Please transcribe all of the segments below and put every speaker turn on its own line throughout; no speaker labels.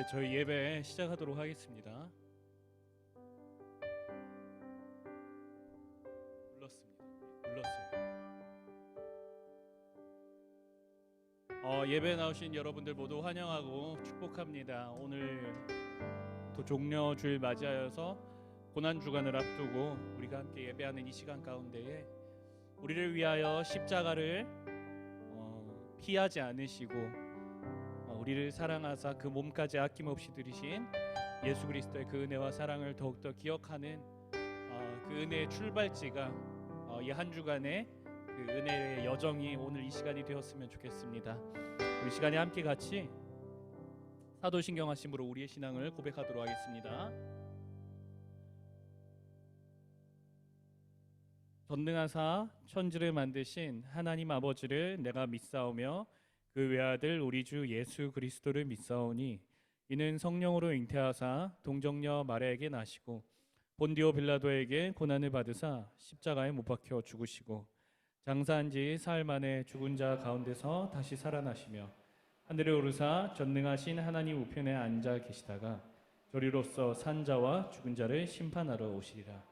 저희 예배 시작하도록 하겠습니다. 눌렀어요. 예배 나오신 여러분들 모두 환영하고 축복합니다. 오늘 또 종려 주일 맞이하여서 고난 주간을 앞두고 우리가 함께 예배하는 이 시간 가운데에 우리를 위하여 십자가를 피하지 않으시고 우리를 사랑하사 그 몸까지 아낌없이 들이신 예수 그리스도의 그 은혜와 사랑을 더욱더 기억하는 그 은혜의 출발지가 이 한 주간의 그 은혜의 여정이 오늘 이 시간이 되었으면 좋겠습니다. 우리 시간에 함께 같이 사도신경 하심으로 우리의 신앙을 고백하도록 하겠습니다. 전능하사 천지를 만드신 하나님 아버지를 내가 믿사오며 그 외아들 우리 주 예수 그리스도를 믿사오니 이는 성령으로 잉태하사 동정녀 마리아에게 나시고 본디오 빌라도에게 고난을 받으사 십자가에 못 박혀 죽으시고 장사한 지 사흘 만에 죽은 자 가운데서 다시 살아나시며 하늘에 오르사 전능하신 하나님 우편에 앉아 계시다가 저리로서 산 자와 죽은 자를 심판하러 오시리라.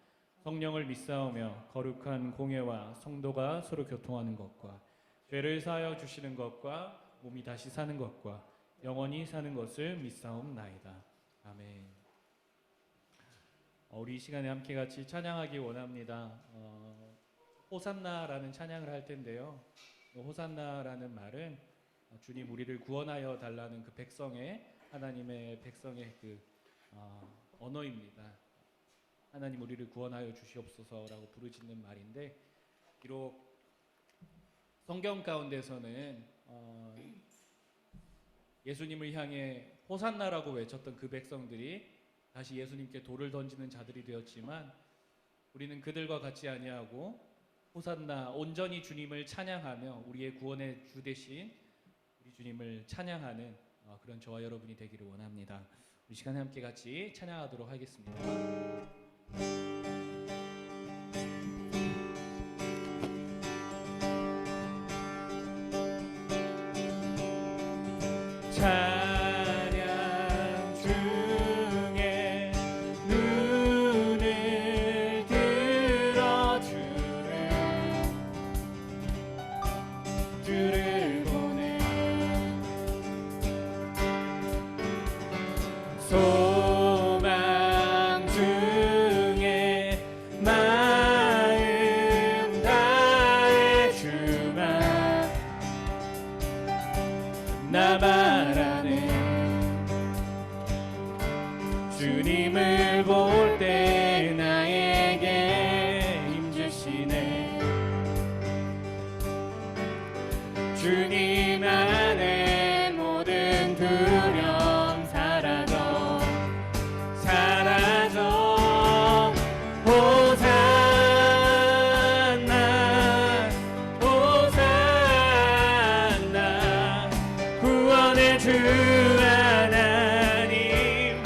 성령을 믿사오며 거룩한 공회와 성도가 서로 교통하는 것과 죄를 사하여 주시는 것과 몸이 다시 사는 것과 영원히 사는 것을 믿사옵나이다. 아멘. 우리 이 시간에 함께 같이 찬양하기 원합니다. 호산나라는 찬양을 할 텐데요. 호산나라는 말은 주님 우리를 구원하여 달라는 그 백성의 하나님의 백성의 그 언어입니다. 하나님 우리를 구원하여 주시옵소서라고 부르짖는 말인데 비록 성경 가운데서는 예수님을 향해 호산나라고 외쳤던 그 백성들이 다시 예수님께 돌을 던지는 자들이 되었지만 우리는 그들과 같이 아니하고 호산나 온전히 주님을 찬양하며 우리의 구원의 주 되신 우리 주님을 찬양하는 그런 저와 여러분이 되기를 원합니다. 우리 시간에 함께 같이 찬양하도록 하겠습니다. 찬양 중에 눈을 들어 주를 보내 소망 중에 마음 다해 주만 나 바라네. 주님을 볼 때 나에게 힘주시네. 주님 안에 모든 두려움 사라져 호산나 호산나 구원의 주 하나님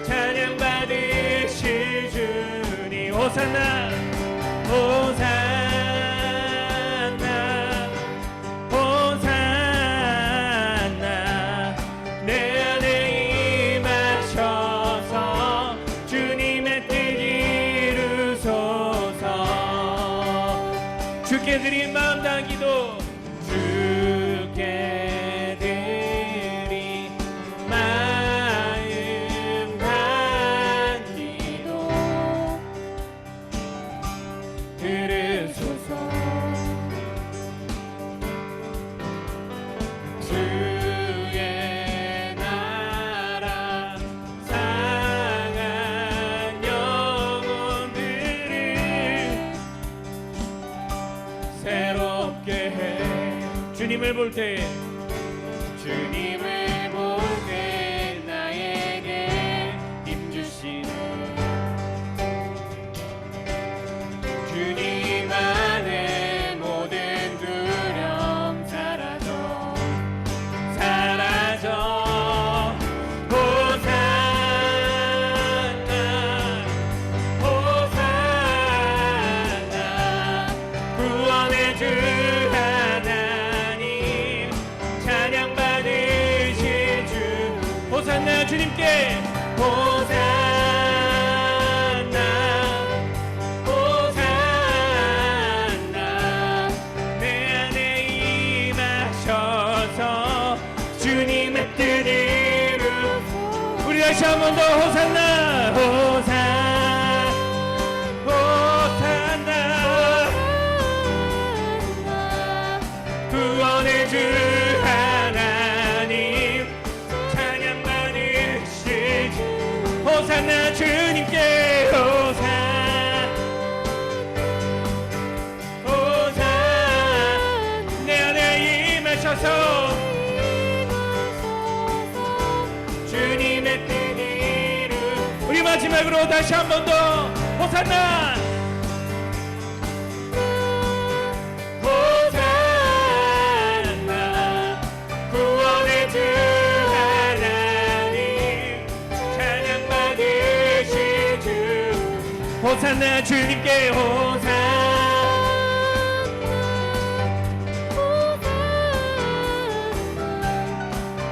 찬양 받으실 주님 호산나 호산나 호산나 내 안에 임하셔서 주님의 뜻 이루소서. 주께 드린 마음 다한 기도 주께 드린 마음 다한 기도 들으소서. 주의 나라 상한 영혼들을 새롭게 해. 주님을 볼 때 주님을 볼 때 나에게 힘주시네. 주님 안에 모든 두려움 사라져 호산나 호산나 구원의 주 하나님 주님께 호산나 호산나 내 안에 임하셔서 주님의 뜻을 우리 다시 한 번 더 호산나 호산나 구원의 주 하나님 찬양 받으실 주 호산나 주님께 호산나 내 안에 임하셔서 주님의 뜻을 우리 마지막으로 다시 한 번 더 호산나 호산나 구원의 주 하나님 찬양 받으실 주 호산나 주님께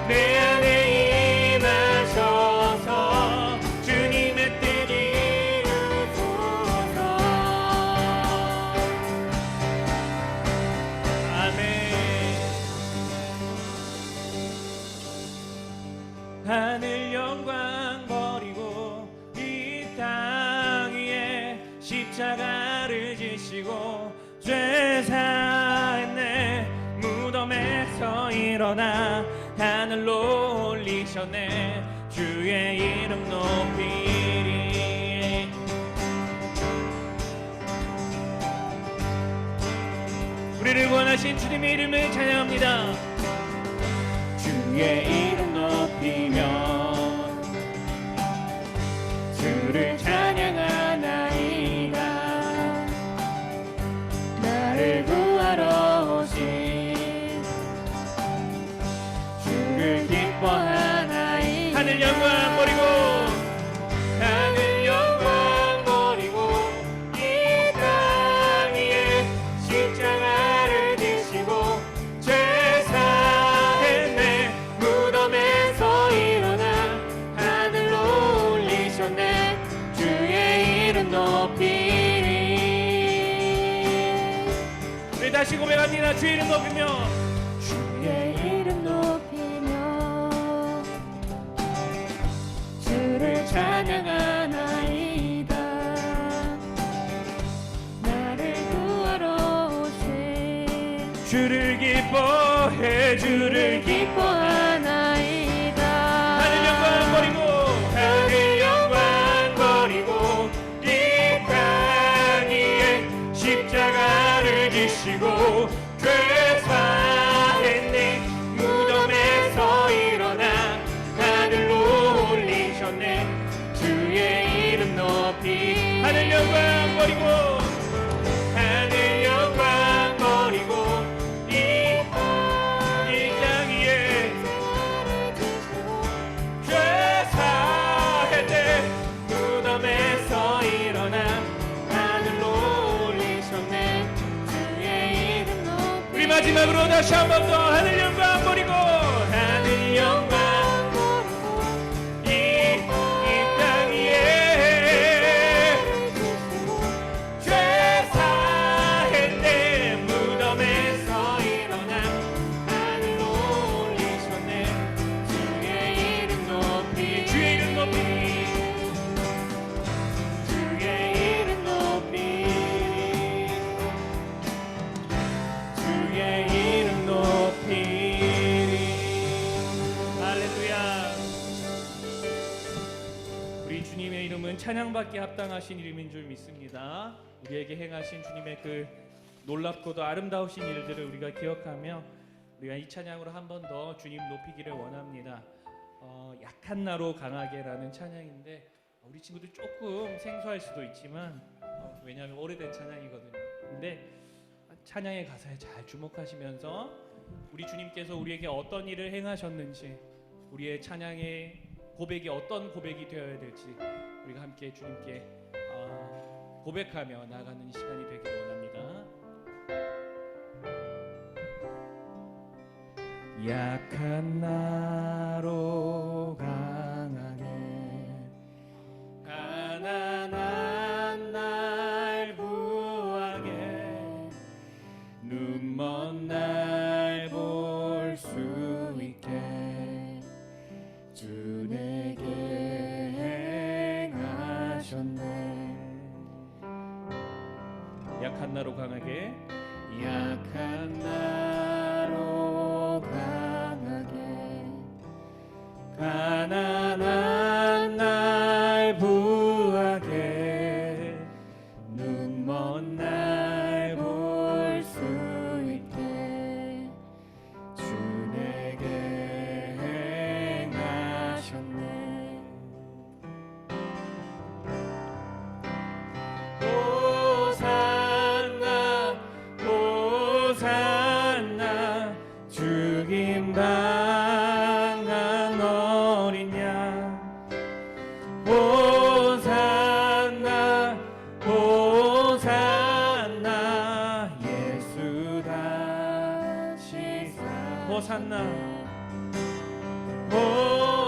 내 안에 임하셔서 주님의 뜻을 이루소서. 아멘. 하늘 영광 버리고 이 땅 위에 십자가를 지시고 죄 사했네 무덤에서 일어나 하늘로 올리셨네 주의 이름 높이리 우리를 구원하신 주님의 이름을 찬양합니다. 주의 이름 높이며 주를 찬양하나이다 나를 구하러 오신 주를 기뻐하나이다 하늘 영광 버리고 하늘 영광 버리고 이 땅 위에 십자가를 지시고 죄 사했네 무덤에서 일어나 하늘로 올리셨네 주의 이름 높이리 우리 다시 고백합니다. 주의 이름 높이며 주의 이름 높이며 주를 찬양하나이다 나를 구하러 오신 주를 기뻐해 주를 기뻐하나이다 하늘 영광 버리고 하늘 영광 버리고 이 땅 위에 십자가를 지시고 죄 사했네 무덤에서 일어나 하늘로 올리셨네 주의 이름 높이 하늘 영광 버리고 하늘 영광 버리고 이 땅 위에 죄 사했네 무덤에서 일어나 하늘로 올리셨네 주의 이름 높이 우리 마지막으로 다시 한 번 더 하늘 영광 버리고 하늘 영광 이 땅 위에 죄 사했네 무덤에서 일어나 하늘로 올리셨네 주의 이름 높이 주의 이름 높이 주의 이름 높이 주의 이름 높이리 할렐루야 우리 주님의 이름은 찬양받기 합당하신 이름인 줄 믿습니다. 우리에게 행하신 주님의 그 놀랍고도 아름다우신 일들을 우리가 기억하며 우리가 이 찬양으로 한 번 더 주님 높이기를 원합니다. 약한 나로 강하게라는 찬양인데 우리 친구들 조금 생소할 수도 있지만 왜냐하면 오래된 찬양이거든요. 근데 찬양의 가사에 잘 주목하시면서 우리 주님께서 우리에게 어떤 일을 행하셨는지 우리의 찬양의 고백이 어떤 고백이 되어야 될지 우리가 함께 주님께 고백하며 나아가는 시간이 되기를 원합니다. 약한 나로 강한 약한 나로 강하게
약한 나로 강하게
가난한 날 부하게 눈먼 날 볼 수
있게 주 내게 행하셨네.
호산나 호산나 죽임 당한 어린 양 호산나 호산나 예수 다시 사 호산나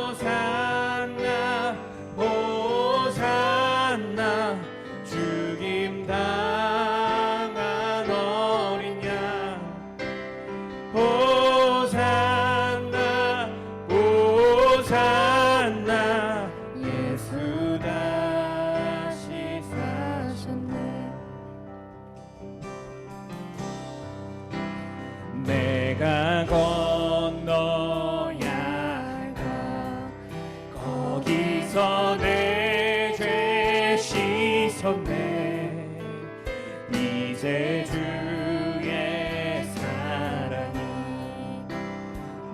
호산나 호산나 죽임 당한 어린 양 호산나 호산나 예수 다시
사셨네.
내가 건너야 할까 거기서 내 죄 씻었네 이제 주의 사랑이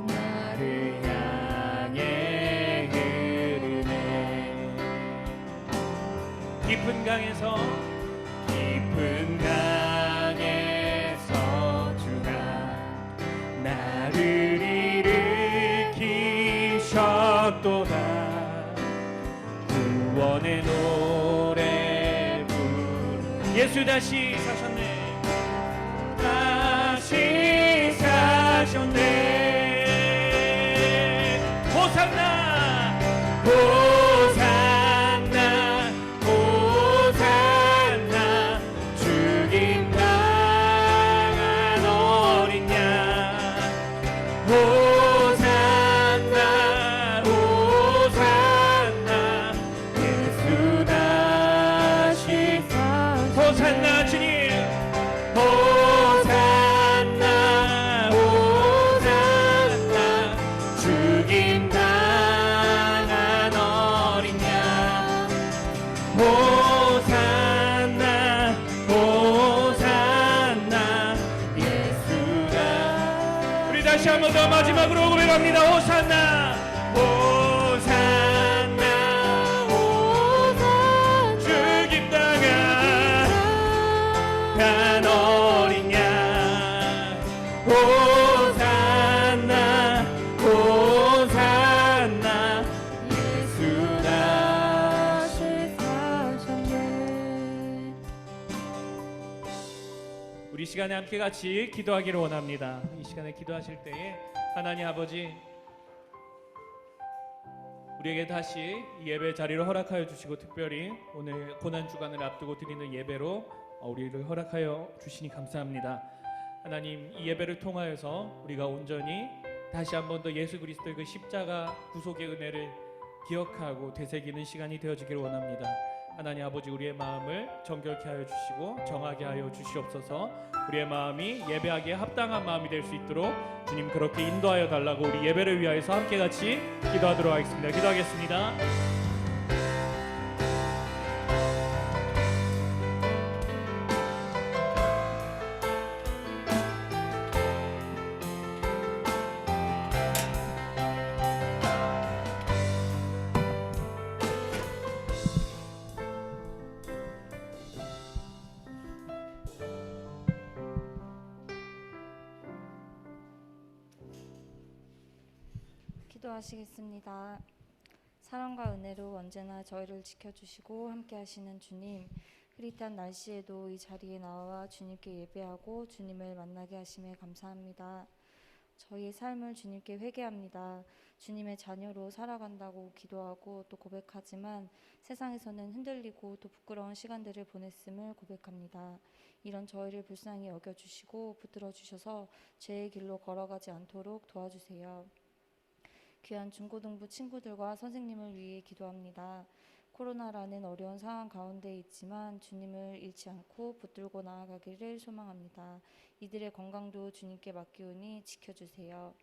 나를 향해 흐르네 깊은 강에서 주가 나를 일으키셨도다 구원의 노래 부르 예수 다시 사셨네 다시 사셨네 호산나 호산나 호산나 죽임 당한 어린 양 호산나 호산나 예수 다시 호산나 주님 호산나 호산나 죽임 당한 어린 양 호산나 호산나 예수가 우리 다시 한 번 더 마지막으로 고백합니다 호산나 호산나
호산나
죽임 당한 어린 양 호산나 호산나 예수 다시
사셨네.
우리 시간에 함께 같이 기도하기를 원합니다. 이 시간에 기도하실 때에 하나님 아버지 우리에게 다시 이 예배 자리를 허락하여 주시고 특별히 오늘 고난주간을 앞두고 드리는 예배로 우리를 허락하여 주시니 감사합니다. 하나님 이 예배를 통하여서 우리가 온전히 다시 한 번 더 예수 그리스도의 그 십자가 구속의 은혜를 기억하고 되새기는 시간이 되어지기를 원합니다. 하나님 아버지 우리의 마음을 정결케 하여 주시고 정하게 하여 주시옵소서. 우리의 마음이 예배하기에 합당한 마음이 될 수 있도록 주님 그렇게 인도하여 달라고 우리 예배를 위하여서 함께 같이 기도하도록 하겠습니다. 기도하겠습니다.
기도하시겠습니다. 사랑과 은혜로 언제나 저희를 지켜주시고 함께 하시는 주님, 흐릿한 날씨에도 이 자리에 나와 주님께 예배하고 주님을 만나게 하심에 감사합니다. 저희의 삶을 주님께 회개합니다. 주님의 자녀로 살아간다고 기도하고 또 고백하지만 세상에서는 흔들리고 또 부끄러운 시간들을 보냈음을 고백합니다. 이런 저희를 불쌍히 여겨주시고 붙들어 주셔서 죄의 길로 걸어가지 않도록 도와주세요. 귀한 중고등부 친구들과 선생님을 위해 기도합니다. 코로나라는 어려운 상황 가운데 있지만 주님을 잃지 않고 붙들고 나아가기를 소망합니다. 이들의 건강도 주님께 맡기오니 지켜주세요.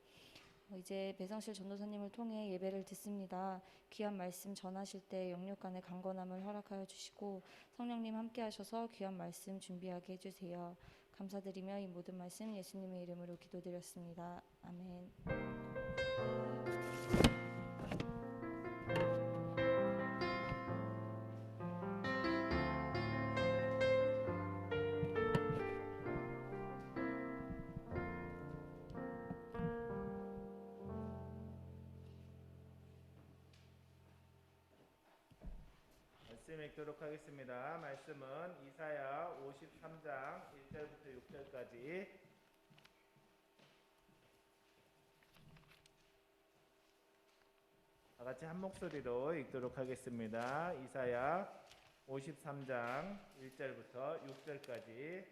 이제 배성실 전도사님을 통해 예배를 듣습니다. 귀한 말씀 전하실 때 영육간의 강건함을 허락하여 주시고 성령님 함께 하셔서 귀한 말씀 준비하게 해주세요. 감사드리며 이 모든 말씀 예수님의 이름으로 기도드렸습니다. 아멘.
말씀 읽도록 하겠습니다. 말씀은 이사야 53장 1절부터 6절까지 다 같이 한 목소리로 읽도록 하겠습니다. 이사야 53장 1절부터 6절까지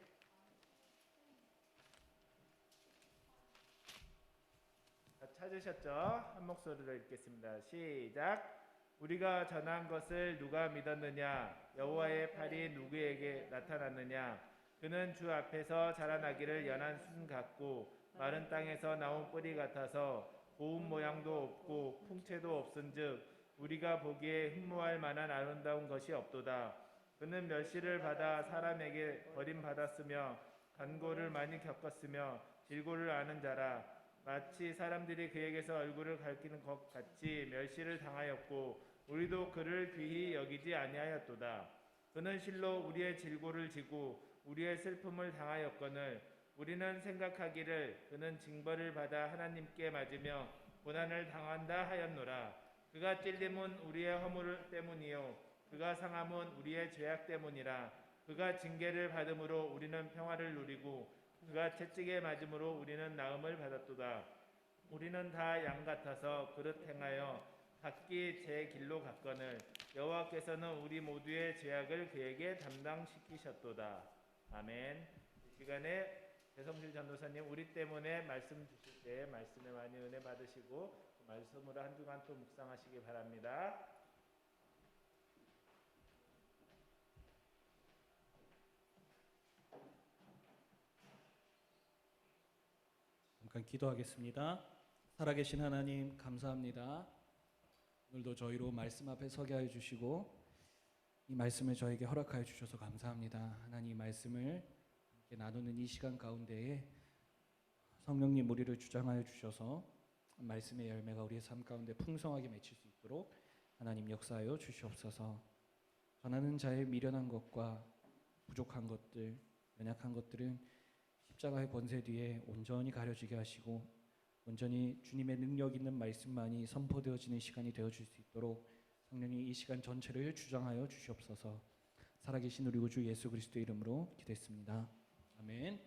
다 찾으셨죠? 한 목소리로 읽겠습니다. 시작. 우리가 전한 것을 누가 믿었느냐? 여호와의 팔이 누구에게 나타났느냐? 그는 주 앞에서 자라나기를 연한 순 같고 마른 땅에서 나온 뿌리 같아서 고운 모양도 없고 풍채도 없은즉 우리가 보기에 흠모할 만한 아름다운 것이 없도다. 그는 멸시를 받아 사람에게 버림받았으며 간고를 많이 겪었으며 질고를 아는 자라. 마치 사람들이 그에게서 얼굴을 가리키는 것 같이 멸시를 당하였고 우리도 그를 귀히 여기지 아니하였도다. 그는 실로 우리의 질고를 지고 우리의 슬픔을 당하였거늘 우리는 생각하기를 그는 징벌을 받아 하나님께 맞으며 고난을 당한다 하였노라. 그가 찔림은 우리의 허물 때문이요 그가 상함은 우리의 죄악 때문이라. 그가 징계를 받음으로 우리는 평화를 누리고 그가 채찍에 맞음으로 우리는 나음을 받았도다. 우리는 다 양 같아서 그릇 행하여 각기 제 길로 갔거늘 여호와께서는 우리 모두의 죄악을 그에게 담당시키셨도다. 아멘. 이 시간에 배성실 전도사님 우리 때문에 말씀 주실 때 말씀에 많이 은혜 받으시고 그 말씀으로 한 주간 또 묵상하시기 바랍니다.
잠깐 기도하겠습니다. 살아계신 하나님 감사합니다. 오늘도 저희로 말씀 앞에 서게 하여 주시고 이 말씀을 저에게 허락하여 주셔서 감사합니다. 하나님 이 말씀을 함께 나누는 이 시간 가운데에 성령님 우리를 주장하여 주셔서 말씀의 열매가 우리의 삶 가운데 풍성하게 맺힐 수 있도록 하나님 역사하여 주시옵소서. 전하는 자의 미련한 것과 부족한 것들, 연약한 것들은 십자가의 권세 뒤에 온전히 가려지게 하시고 온전히 주님의 능력 있는 말씀만이 선포되어지는 시간이 되어줄 수 있도록 성령님 이 시간 전체를 주장하여 주시옵소서. 살아계신 우리 구주 예수 그리스도의 이름으로 기도했습니다. 아멘.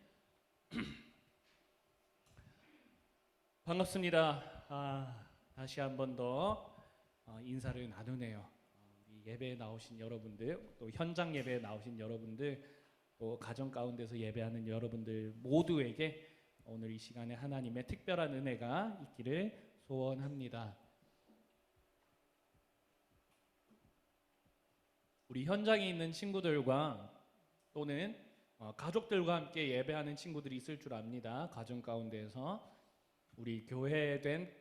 반갑습니다. 다시 한 번 더 인사를 나누네요. 우리 예배에 나오신 여러분들, 또 현장 예배에 나오신 여러분들, 또 가정 가운데서 예배하는 여러분들 모두에게 오늘 이 시간에 하나님의 특별한 은혜가 있기를 소원합니다. 우리 현장에 있는 친구들과 또는 가족들과 함께 예배하는 친구들이 있을 줄 압니다. 가정 가운데에서 우리 교회된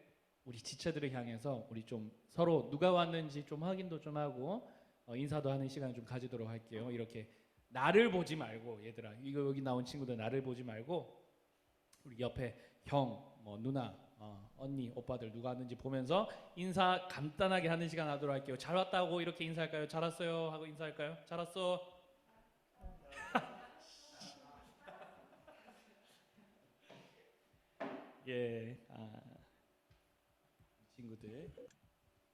우리 지체들을 향해서 우리 좀 서로 누가 왔는지 좀 확인도 좀 하고 인사도 하는 시간을 좀 가지도록 할게요. 이렇게 나를 보지 말고 얘들아 이거 여기 나온 친구들 나를 보지 말고 우리 옆에 형, 누나, 언니, 오빠들 누가 왔는지 보면서 인사 간단하게 하는 시간 하도록 할게요. 잘 왔다고 이렇게 인사할까요? 잘 왔어요 하고 인사할까요? 잘 왔어. 예, 친구들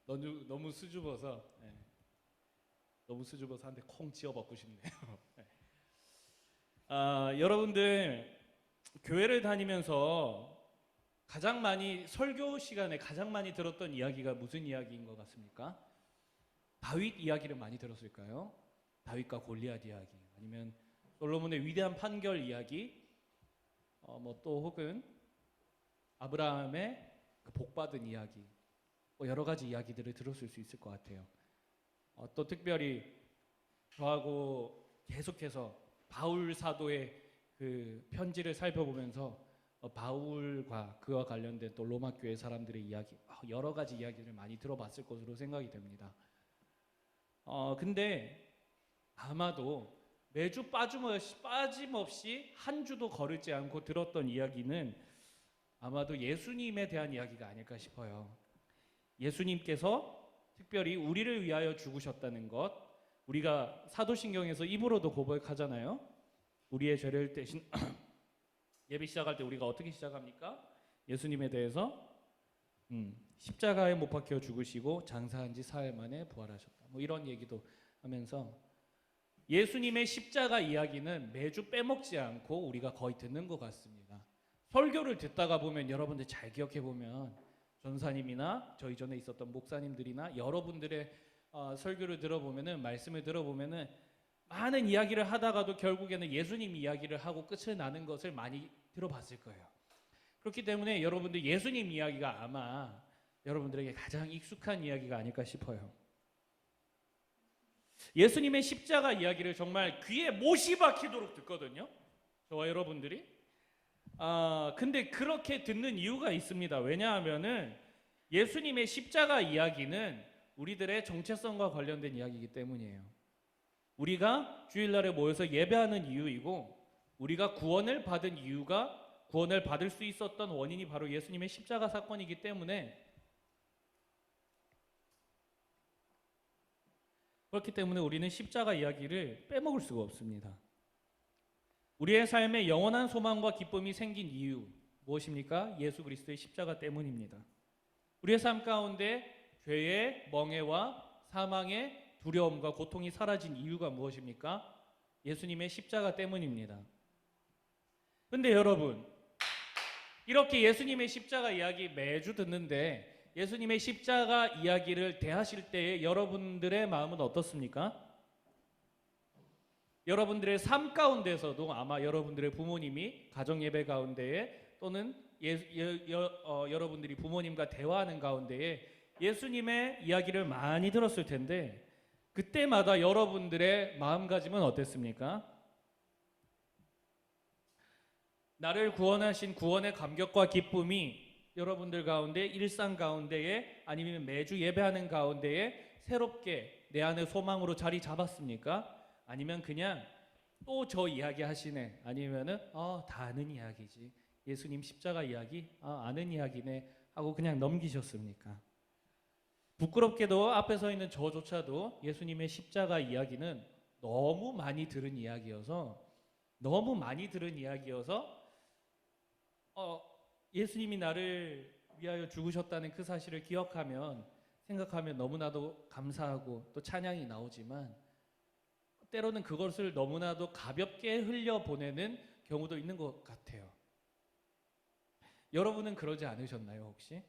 너무 수줍어서 너무 수줍어서 한테 콩 지어 먹고 싶네요. 여러분들 교회를 다니면서 가장 많이 설교 시간에 가장 많이 들었던 이야기가 무슨 이야기인 것 같습니까? 다윗 이야기를 많이 들었을까요? 다윗과 골리앗 이야기, 아니면 솔로몬의 위대한 판결 이야기, 또 혹은 아브라함의 그 복받은 이야기, 여러 가지 이야기들을 들었을 수 있을 것 같아요. 또 특별히 저하고 계속해서 바울 사도의 그 편지를 살펴보면서 바울과 그와 관련된 또 로마 교회 사람들의 이야기, 여러 가지 이야기를 많이 들어봤을 것으로 생각이 됩니다. 근데 아마도 매주 빠짐없이 한 주도 거르지 않고 들었던 이야기는 아마도 예수님에 대한 이야기가 아닐까 싶어요. 예수님께서 특별히 우리를 위하여 죽으셨다는 것, 우리가 사도신경에서 입으로도 고백하잖아요. 우리의 죄를 대신 예배 시작할 때 우리가 어떻게 시작합니까? 예수님에 대해서 십자가에 못 박혀 죽으시고 장사한 지 사흘 만에 부활하셨다. 뭐 이런 얘기도 하면서 예수님의 십자가 이야기는 매주 빼먹지 않고 우리가 거의 듣는 것 같습니다. 설교를 듣다가 보면 여러분들 잘 기억해 보면 전사님이나 저희 전에 있었던 목사님들이나 여러분들의 설교를 들어보면은 말씀을 들어보면은 많은 이야기를 하다가도 결국에는 예수님 이야기를 하고 끝을 나는 것을 많이 들어봤을 거예요. 그렇기 때문에 여러분들 예수님 이야기가 아마 여러분들에게 가장 익숙한 이야기가 아닐까 싶어요. 예수님의 십자가 이야기를 정말 귀에 못이 박히도록 듣거든요. 저와 여러분들이. 근데 그렇게 듣는 이유가 있습니다. 왜냐하면은 예수님의 십자가 이야기는 우리들의 정체성과 관련된 이야기이기 때문이에요. 우리가 주일날에 모여서 예배하는 이유이고 우리가 구원을 받은 이유가 구원을 받을 수 있었던 원인이 바로 예수님의 십자가 사건이기 때문에 그렇기 때문에 우리는 십자가 이야기를 빼먹을 수가 없습니다. 우리의 삶에 영원한 소망과 기쁨이 생긴 이유 무엇입니까? 예수 그리스도의 십자가 때문입니다. 우리의 삶 가운데 죄의 멍해와 사망의 두려움과 고통이 사라진 이유가 무엇입니까? 예수님의 십자가 때문입니다. 근데 여러분, 이렇게 예수님의 십자가 이야기 매주 듣는데 예수님의 십자가 이야기를 대하실 때에 여러분들의 마음은 어떻습니까? 여러분들의 삶 가운데서도 아마 여러분들의 부모님이 가정예배 가운데에 또는 여러분들이 부모님과 대화하는 가운데에 예수님의 이야기를 많이 들었을 텐데 그때마다 여러분들의 마음가짐은 어땠습니까? 나를 구원하신 구원의 감격과 기쁨이 여러분들 가운데 일상 가운데에 아니면 매주 예배하는 가운데에 새롭게 내 안의 소망으로 자리 잡았습니까? 아니면 그냥 또 저 이야기 하시네 아니면은 다 아는 이야기지 예수님 십자가 이야기 아는 이야기네 하고 그냥 넘기셨습니까? 부끄럽게도 앞에 서 있는 저조차도 예수님의 십자가 이야기는 너무 많이 들은 이야기여서 예수님이 나를 위하여 죽으셨다는 그 사실을 기억하면 생각하면 너무나도 감사하고 또 찬양이 나오지만 때로는 그것을 너무나도 가볍게 흘려보내는 경우도 있는 것 같아요. 여러분은 그러지 않으셨나요 혹시?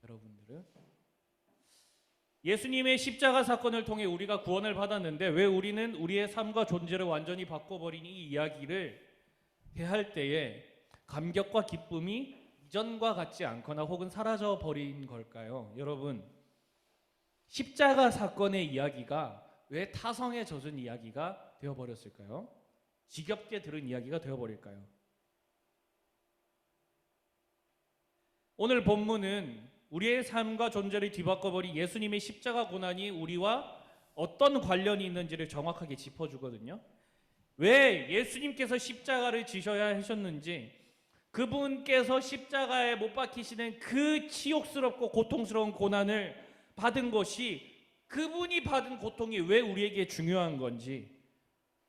여러분들은? 예수님의 십자가 사건을 통해 우리가 구원을 받았는데 왜 우리는 우리의 삶과 존재를 완전히 바꿔버린 이 이야기를 대할 때에 감격과 기쁨이 이전과 같지 않거나 혹은 사라져버린 걸까요? 여러분, 십자가 사건의 이야기가 왜 타성에 젖은 이야기가 되어버렸을까요? 지겹게 들은 이야기가 되어버릴까요? 오늘 본문은 우리의 삶과 존재를 뒤바꿔버린 예수님의 십자가 고난이 우리와 어떤 관련이 있는지를 정확하게 짚어주거든요. 왜 예수님께서 십자가를 지셔야 하셨는지, 그분께서 십자가에 못 박히시는 그 치욕스럽고 고통스러운 고난을 받은 것이 그분이 받은 고통이 왜 우리에게 중요한 건지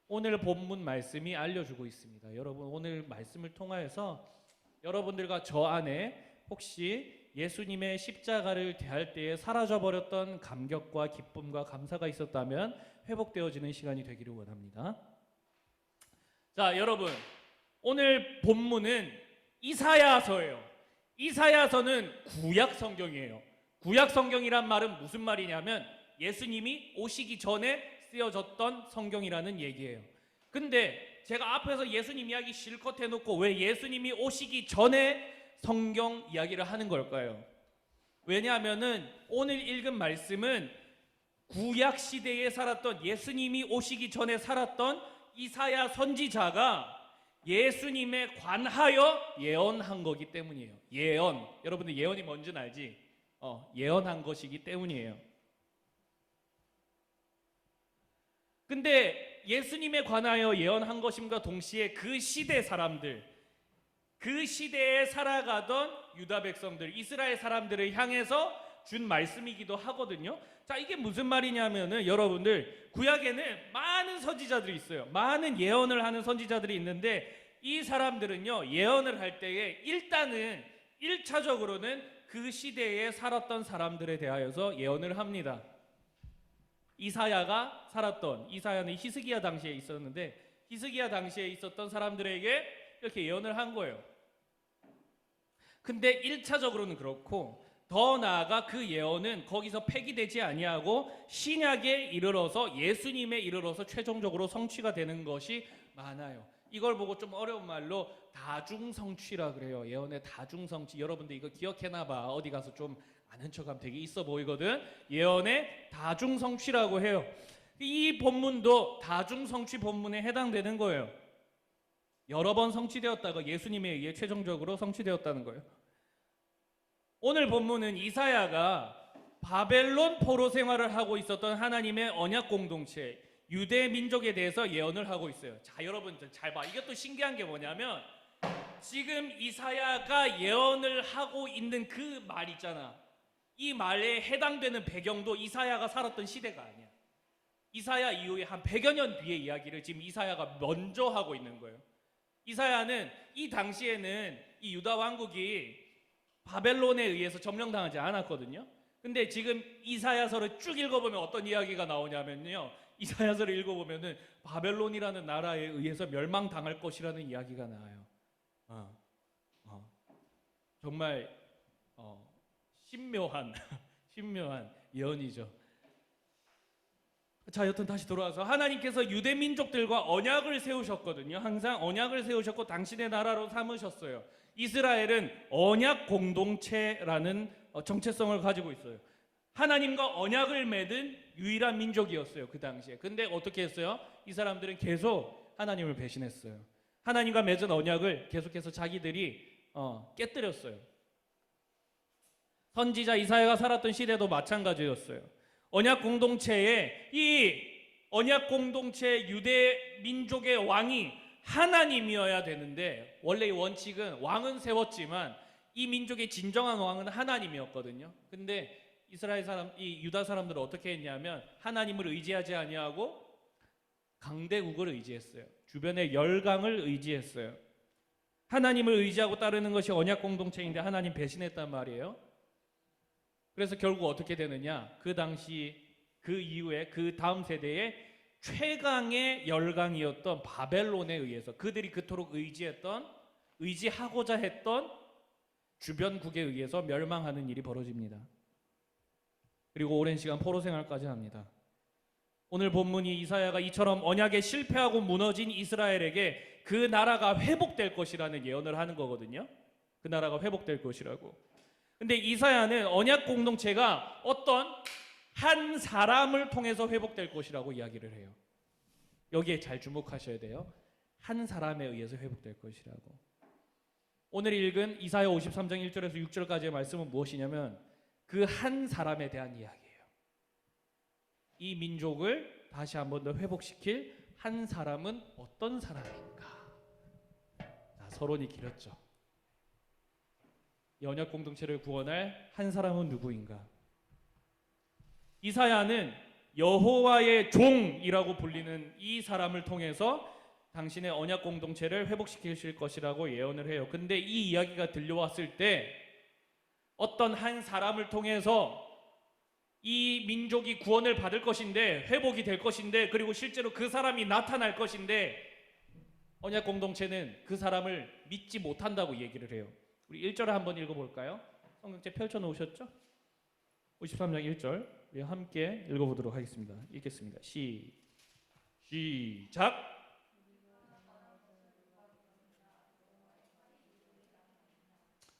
오늘 본문 말씀이 알려주고 있습니다. 여러분, 오늘 말씀을 통하여서 여러분들과 저 안에 혹시 예수님의 십자가를 대할 때에 사라져버렸던 감격과 기쁨과 감사가 있었다면 회복되어지는 시간이 되기를 원합니다. 자, 여러분, 오늘 본문은 이사야서예요. 이사야서는 구약 성경이에요. 구약 성경이란 말은 무슨 말이냐면 예수님이 오시기 전에 쓰여졌던 성경이라는 얘기예요. 근데 제가 앞에서 예수님 이야기 실컷 해놓고 왜 예수님이 오시기 전에 성경 이야기를 하는 걸까요? 왜냐하면은 오늘 읽은 말씀은 구약 시대에 살았던, 예수님이 오시기 전에 살았던 이사야 선지자가 예수님에 관하여 예언한 거기 때문이에요. 예언. 여러분들 예언이 뭔지는 알지? 예언한 것이기 때문이에요. 근데 예수님에 관하여 예언한 것임과 동시에 그 시대 사람들, 그 시대에 살아가던 유다 백성들, 이스라엘 사람들을 향해서 준 말씀이기도 하거든요. 자, 이게 무슨 말이냐면은 여러분들, 구약에는 많은 선지자들이 있어요. 많은 예언을 하는 선지자들이 있는데 이 사람들은요, 예언을 할 때에 일단은 1차적으로는 그 시대에 살았던 사람들에 대하여서 예언을 합니다. 이사야는 히스기야 당시에 있었는데 히스기야 당시에 있었던 사람들에게 이렇게 예언을 한 거예요. 근데 1차적으로는 그렇고, 더 나아가 그 예언은 거기서 폐기되지 아니하고 신약에 이르러서, 예수님에 이르러서 최종적으로 성취가 되는 것이 많아요. 이걸 보고 좀 어려운 말로 다중성취라 그래요. 예언의 다중성취. 여러분들 이거 기억해놔봐. 어디 가서 좀 아는 척하면 되게 있어 보이거든. 예언의 다중성취라고 해요. 이 본문도 다중성취 본문에 해당되는 거예요. 여러 번 성취되었다가 예수님에 의해 최종적으로 성취되었다는 거예요. 오늘 본문은 이사야가 바벨론 포로 생활을 하고 있었던 하나님의 언약 공동체, 유대 민족에 대해서 예언을 하고 있어요. 자, 여러분들 잘 봐. 이게 또 신기한 게 뭐냐면, 지금 이사야가 예언을 하고 있는 그 말 있잖아. 이 말에 해당되는 배경도 이사야가 살았던 시대가 아니야. 이사야 이후에 한 100여 년 뒤의 이야기를 지금 이사야가 먼저 하고 있는 거예요. 이사야는 이 당시에는 이 유다 왕국이 바벨론에 의해서 점령당하지 않았거든요. 근데 지금 이사야서를 쭉 읽어보면 어떤 이야기가 나오냐면요, 이사야서를 읽어보면은 바벨론이라는 나라에 의해서 멸망당할 것이라는 이야기가 나와요. 정말 신묘한 신묘한 예언이죠. 자, 여튼 다시 돌아와서 하나님께서 유대 민족들과 언약을 세우셨거든요. 항상 언약을 세우셨고 당신의 나라로 삼으셨어요. 이스라엘은 언약 공동체라는 정체성을 가지고 있어요. 하나님과 언약을 맺은 유일한 민족이었어요, 그 당시에. 근데 어떻게 했어요? 이 사람들은 계속 하나님을 배신했어요. 하나님과 맺은 언약을 계속해서 자기들이 깨뜨렸어요. 선지자 이사야가 살았던 시대도 마찬가지였어요. 언약 공동체에, 이 언약 공동체 유대 민족의 왕이 하나님이어야 되는데, 원래 이 원칙은 왕은 세웠지만 이 민족의 진정한 왕은 하나님이었거든요. 근데 이스라엘 사람, 이 유다 사람들은 어떻게 했냐면 하나님을 의지하지 아니하고 강대국을 의지했어요. 주변의 열강을 의지했어요. 하나님을 의지하고 따르는 것이 언약 공동체인데 하나님 배신했단 말이에요. 그래서 결국 어떻게 되느냐? 그 당시, 그 이후에, 그 다음 세대에 최강의 열강이었던 바벨론에 의해서, 그들이 그토록 의지하고자 했던 주변국에 의해서 멸망하는 일이 벌어집니다. 그리고 오랜 시간 포로 생활까지 합니다. 오늘 본문이 이사야가 이처럼 언약에 실패하고 무너진 이스라엘에게 그 나라가 회복될 것이라는 예언을 하는 거거든요. 그 나라가 회복될 것이라고. 근데 이사야는 언약 공동체가 어떤 한 사람을 통해서 회복될 것이라고 이야기를 해요. 여기에 잘 주목하셔야 돼요. 한 사람에 의해서 회복될 것이라고. 오늘 읽은 이사야 53장 1절에서 6절까지의 말씀은 무엇이냐면 그 한 사람에 대한 이야기예요. 이 민족을 다시 한 번 더 회복시킬 한 사람은 어떤 사람인가? 서론이 길었죠. 이 언약 공동체를 구원할 한 사람은 누구인가? 이사야는 여호와의 종이라고 불리는 이 사람을 통해서 당신의 언약 공동체를 회복시키실 것이라고 예언을 해요. 근데 이 이야기가 들려왔을 때 어떤 한 사람을 통해서 이 민족이 구원을 받을 것인데, 회복이 될 것인데, 그리고 실제로 그 사람이 나타날 것인데, 언약 공동체는 그 사람을 믿지 못한다고 얘기를 해요. 우리 1절을 한번 읽어볼까요? 성경책 펼쳐놓으셨죠? 53장 1절 우리 함께 읽어보도록 하겠습니다. 읽겠습니다. 시작!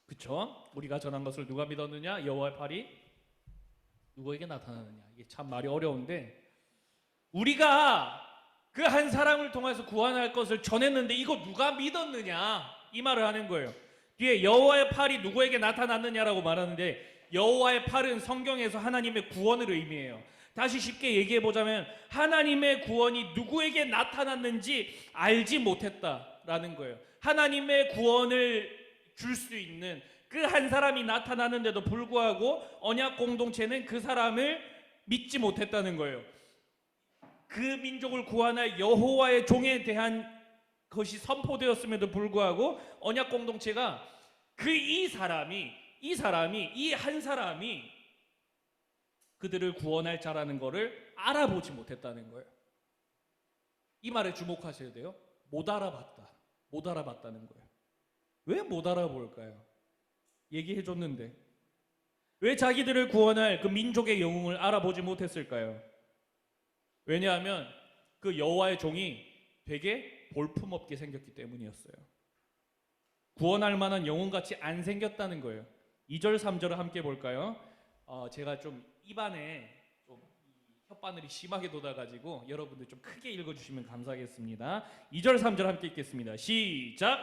그쵸? 우리가 전한 것을 누가 믿었느냐? 여호와의 팔이 누구에게 나타나느냐. 이게 참 말이 어려운데 우리가 그 한 사람을 통해서 구원할 것을 전했는데 이거 누가 믿었느냐 이 말을 하는 거예요. 뒤에 여호와의 팔이 누구에게 나타났느냐라고 말하는데 여호와의 팔은 성경에서 하나님의 구원을 의미해요. 다시 쉽게 얘기해 보자면 하나님의 구원이 누구에게 나타났는지 알지 못했다라는 거예요. 하나님의 구원을 줄 수 있는 그 한 사람이 나타나는데도 불구하고 언약 공동체는 그 사람을 믿지 못했다는 거예요. 그 민족을 구원할 여호와의 종에 대한 것이 선포되었음에도 불구하고 언약 공동체가 이 한 사람이 그들을 구원할 자라는 것을 알아보지 못했다는 거예요. 이 말에 주목하셔야 돼요. 못 알아봤다는 거예요. 왜 못 알아볼까요? 얘기해 줬는데 왜 자기들을 구원할 그 민족의 영웅을 알아보지 못했을까요? 왜냐하면 그 여호와의 종이 되게 볼품없게 생겼기 때문이었어요. 구원할 만한 영웅같이 안 생겼다는 거예요. 2절 3절을 함께 볼까요? 제가 좀 입안에 좀 혓바늘이 심하게 돋아가지고 여러분들 좀 크게 읽어주시면 감사하겠습니다. 2절 3절 함께 읽겠습니다. 시작!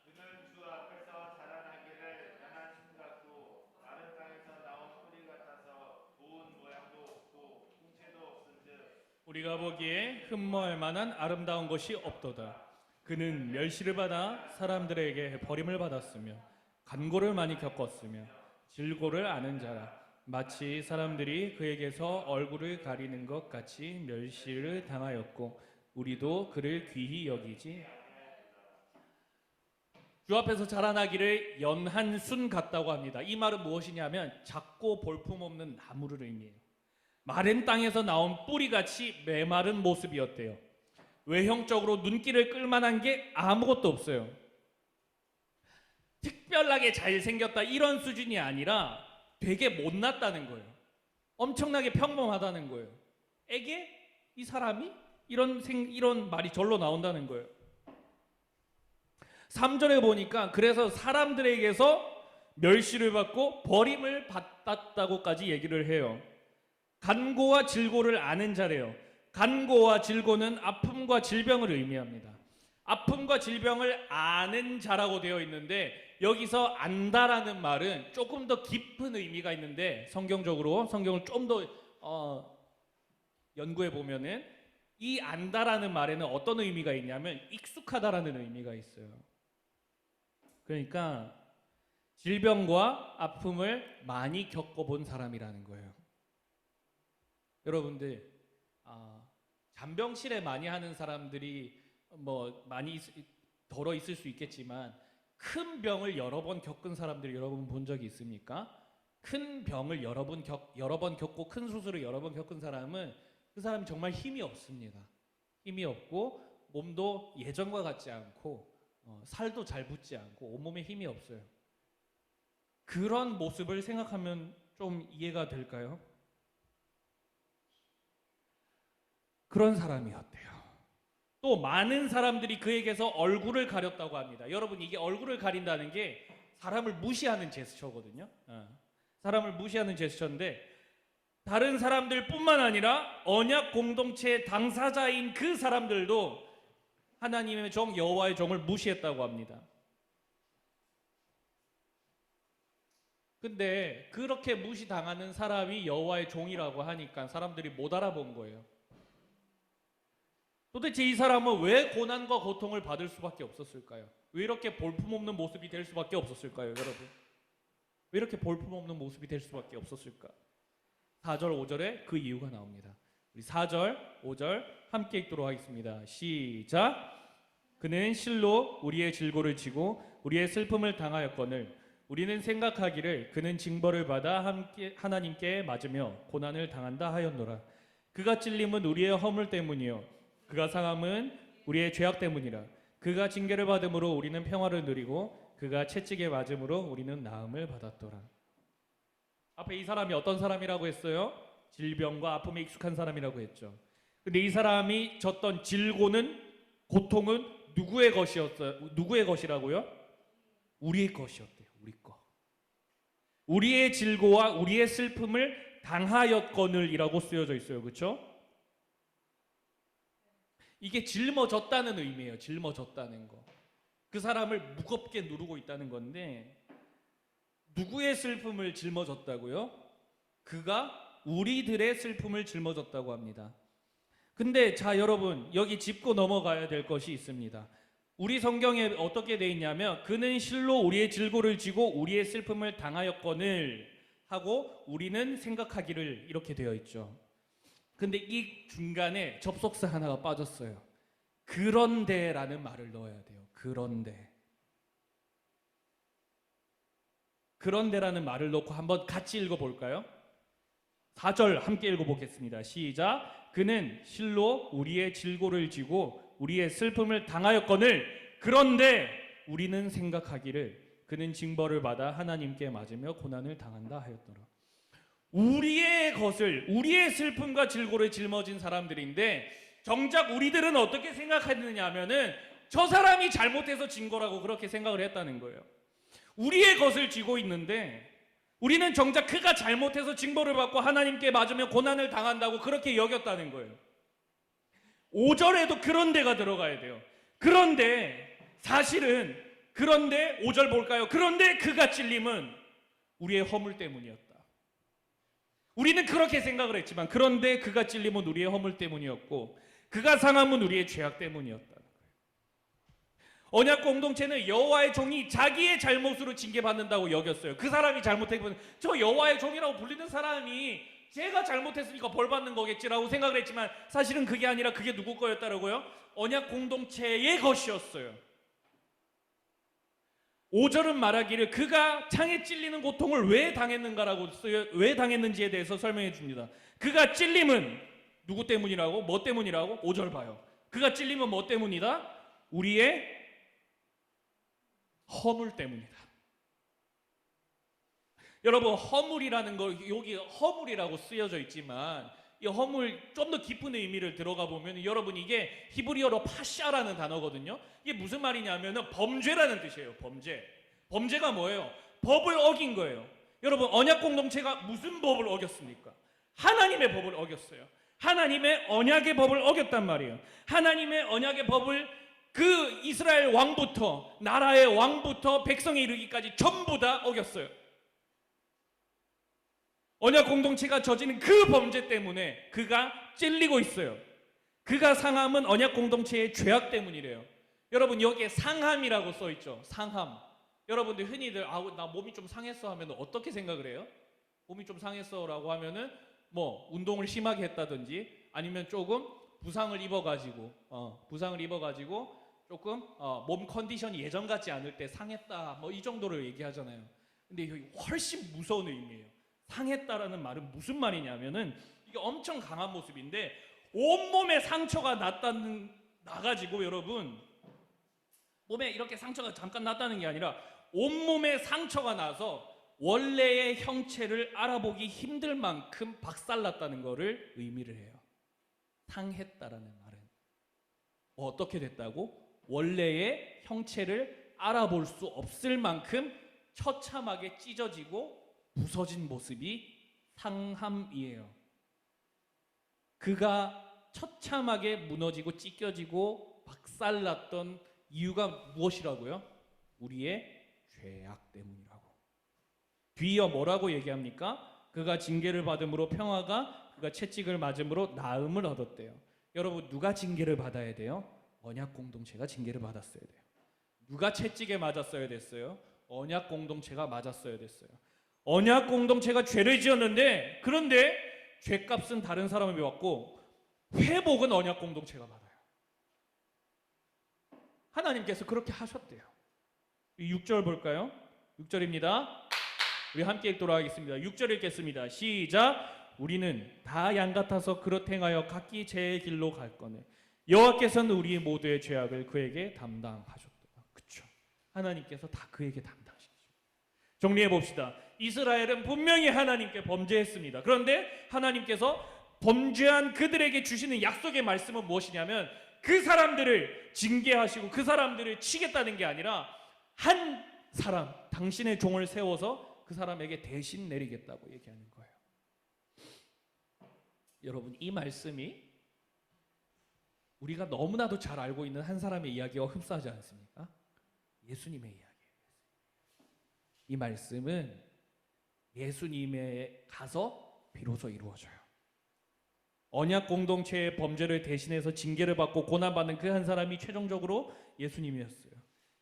그는 주 앞에서 자라나기를 연한 순 같고 마른 땅에서 나온 뿌리 같아서 좋은 모양도 없고 풍채도 없은즉
우리가 보기에 흠모할 만한 아름다운 것이 없도다. 그는 멸시를 받아 사람들에게 버림을 받았으며 간고를 많이 겪었으며 질고를 아는 자라. 마치 사람들이 그에게서 얼굴을 가리는 것 같이 멸시를 당하였고 우리도 그를 귀히 여기지. 주 앞에서 자라나기를 연한 순 같다고 합니다. 이 말은 무엇이냐면 작고 볼품없는 나무를 의미해요. 마른 땅에서 나온 뿌리같이 메마른 모습이었대요. 외형적으로 눈길을 끌만한 게 아무것도 없어요. 특별하게 잘생겼다 이런 수준이 아니라 되게 못났다는 거예요. 엄청나게 평범하다는 거예요. 에게 이 사람이 이런 말이 절로 나온다는 거예요. 3절에 보니까 그래서 사람들에게서 멸시를 받고 버림을 받았다고까지 얘기를 해요. 간고와 질고를 아는 자래요. 간고와 질고는 아픔과 질병을 의미합니다. 아픔과 질병을 아는 자라고 되어 있는데 여기서 안다라는 말은 조금 더 깊은 의미가 있는데 성경을 좀 더 연구해 보면은 이 안다라는 말에는 어떤 의미가 있냐면 익숙하다라는 의미가 있어요. 그러니까 질병과 아픔을 많이 겪어본 사람이라는 거예요. 여러분들 잔병실에 많이 하는 사람들이 뭐 많이 덜어 있을 수 있겠지만 큰 병을 여러 번 겪은 사람들 여러분 본 적이 있습니까? 큰 병을 여러 번 겪고 큰 수술을 여러 번 겪은 사람은 그 사람이 정말 힘이 없습니다. 힘이 없고 몸도 예전과 같지 않고 살도 잘 붙지 않고 온몸에 힘이 없어요. 그런 모습을 생각하면 좀 이해가 될까요? 그런 사람이었대요. 또 많은 사람들이 그에게서 얼굴을 가렸다고 합니다. 여러분 이게 얼굴을 가린다는 게 사람을 무시하는 제스처거든요. 사람을 무시하는 제스처인데 다른 사람들뿐만 아니라 언약 공동체의 당사자인 그 사람들도 하나님의 종 여호와의 종을 무시했다고 합니다. 근데 그렇게 무시당하는 사람이 여호와의 종이라고 하니까 사람들이 못 알아본 거예요. 도대체 이 사람은 왜 고난과 고통을 받을 수밖에 없었을까요? 왜 이렇게 볼품없는 모습이 될 수밖에 없었을까요, 여러분? 왜 이렇게 볼품없는 모습이 될 수밖에 없었을까? 4절, 5절에 그 이유가 나옵니다. 우리 4절, 5절 함께 읽도록 하겠습니다. 시작! 그는 실로 우리의 질고를 지고 우리의 슬픔을 당하였거늘 우리는 생각하기를 그는 징벌을 받아 함께 하나님께 맞으며 고난을 당한다 하였노라. 그가 찔림은 우리의 허물 때문이요 그가 상함은 우리의 죄악 때문이라. 그가 징계를 받음으로 우리는 평화를 누리고 그가 채찍에 맞음으로 우리는 나음을 받았더라. 앞에 이 사람이 어떤 사람이라고 했어요? 질병과 아픔에 익숙한 사람이라고 했죠. 근데 이 사람이 졌던 질고는 고통은 누구의 것이었어요? 누구의 것이라고요? 우리의 것이었대요. 우리 거. 우리의 질고와 우리의 슬픔을 당하였거늘이라고 쓰여져 있어요. 그렇죠? 이게 짊어졌다는 의미예요. 짊어졌다는 거. 그 사람을 무겁게 누르고 있다는 건데 누구의 슬픔을 짊어졌다고요? 그가 우리들의 슬픔을 짊어졌다고 합니다. 근데 자 여러분 여기 짚고 넘어가야 될 것이 있습니다. 우리 성경에 어떻게 돼 있냐면 그는 실로 우리의 질고를 지고 우리의 슬픔을 당하였거늘 하고 우리는 생각하기를 이렇게 되어 있죠. 근데 이 중간에 접속사 하나가 빠졌어요. 그런데라는 말을 넣어야 돼요. 그런데라는 말을 넣고 한번 같이 읽어볼까요? 4절 함께 읽어보겠습니다. 시작. 그는 실로 우리의 질고를 지고 우리의 슬픔을 당하였거늘 그런데 우리는 생각하기를 그는 징벌을 받아 하나님께 맞으며 고난을 당한다 하였더라. 우리의 것을 우리의 슬픔과 질고를 짊어진 사람들인데 정작 우리들은 어떻게 생각했느냐 하면은 저 사람이 잘못해서 진 거라고 그렇게 생각을 했다는 거예요. 우리의 것을 지고 있는데 우리는 정작 그가 잘못해서 징벌을 받고 하나님께 맞으며 고난을 당한다고 그렇게 여겼다는 거예요. 5절에도 그런데가 들어가야 돼요. 그런데 사실은 그런데 5절 볼까요? 그런데 그가 찔림은 우리의 허물 때문이었다. 우리는 그렇게 생각을 했지만 그런데 그가 찔림은 우리의 허물 때문이었고 그가 상함은 우리의 죄악 때문이었다는 거예요. 언약 공동체는 여호와의 종이 자기의 잘못으로 징계받는다고 여겼어요. 그 사람이 잘못했으면 저 여호와의 종이라고 불리는 사람이 제가 잘못했으니까 벌 받는 거겠지라고 생각을 했지만 사실은 그게 아니라 그게 누구 거였다라고요? 언약 공동체의 것이었어요. 5절은 말하기를 그가 창에 찔리는 고통을 왜 당했는가라고 왜 당했는지에 대해서 설명해 줍니다. 그가 찔림은 누구 때문이라고? 뭐 때문이라고? 5절 봐요. 그가 찔림은 뭐 때문이다? 우리의 허물 때문이다. 여러분 허물이라는 거 여기 허물이라고 쓰여져 있지만 이 허물 좀 더 깊은 의미를 들어가 보면 여러분 이게 히브리어로 파샤라는 단어거든요. 이게 무슨 말이냐면은 범죄라는 뜻이에요. 범죄가 뭐예요? 법을 어긴 거예요. 여러분 언약 공동체가 무슨 법을 어겼습니까? 하나님의 법을 어겼어요. 하나님의 언약의 법을 어겼단 말이에요. 하나님의 언약의 법을 그 이스라엘 왕부터 나라의 왕부터 백성에 이르기까지 전부 다 어겼어요. 언약 공동체가 저지른 그 범죄 때문에 그가 찔리고 있어요. 그가 상함은 언약 공동체의 죄악 때문이래요. 여러분 여기에 상함이라고 써있죠. 상함. 여러분들 흔히들 나 몸이 좀 상했어 하면 어떻게 생각을 해요? 몸이 좀 상했어 라고 하면은 뭐 운동을 심하게 했다든지 아니면 조금 부상을 입어가지고 조금 몸 컨디션이 예전 같지 않을 때 상했다 뭐 이 정도로 얘기하잖아요. 근데 여기 훨씬 무서운 의미예요. 상했다라는 말은 무슨 말이냐면은 이게 엄청 강한 모습인데 온몸에 상처가 나가지고 여러분 몸에 이렇게 상처가 잠깐 났다는 게 아니라 온몸에 상처가 나서 원래의 형체를 알아보기 힘들 만큼 박살났다는 것을 의미를 해요. 상했다라는 말은 어떻게 됐다고? 원래의 형체를 알아볼 수 없을 만큼 처참하게 찢어지고 부서진 모습이 상함이에요. 그가 처참하게 무너지고 찢겨지고 박살났던 이유가 무엇이라고요? 우리의 죄악 때문이라고. 뒤이어 뭐라고 얘기합니까? 그가 징계를 받음으로 평화가 그가 채찍을 맞음으로 나음을 얻었대요. 여러분 누가 징계를 받아야 돼요? 언약 공동체가 징계를 받았어야 돼요. 누가 채찍에 맞았어야 됐어요? 언약 공동체가 맞았어야 됐어요. 언약 공동체가 죄를 지었는데 그런데 죄값은 다른 사람이 받고 회복은 언약 공동체가 받아요. 하나님께서 그렇게 하셨대요. 6절 볼까요? 6절입니다. 우리 함께 읽도록 하겠습니다. 6절 읽겠습니다. 시작. 우리는 다 양 같아서 그릇 행하여 각기 제 길로 갈 거네. 여호와께서는 우리 모두의 죄악을 그에게 담당하셨도다. 그렇죠. 하나님께서 다 그에게 담당하시죠. 정리해 봅시다. 이스라엘은 분명히 하나님께 범죄했습니다. 그런데 하나님께서 범죄한 그들에게 주시는 약속의 말씀은 무엇이냐면 그 사람들을 징계하시고 그 사람들을 치겠다는 게 아니라 한 사람, 당신의 종을 세워서 그 사람에게 대신 내리겠다고 얘기하는 거예요. 여러분, 이 말씀이 우리가 너무나도 잘 알고 있는 한 사람의 이야기와 흡사하지 않습니까? 예수님의 이야기예요. 이 말씀은 예수님에 가서 비로소 이루어져요. 언약 공동체의 범죄를 대신해서 징계를 받고 고난받는 그 한 사람이 최종적으로 예수님이었어요.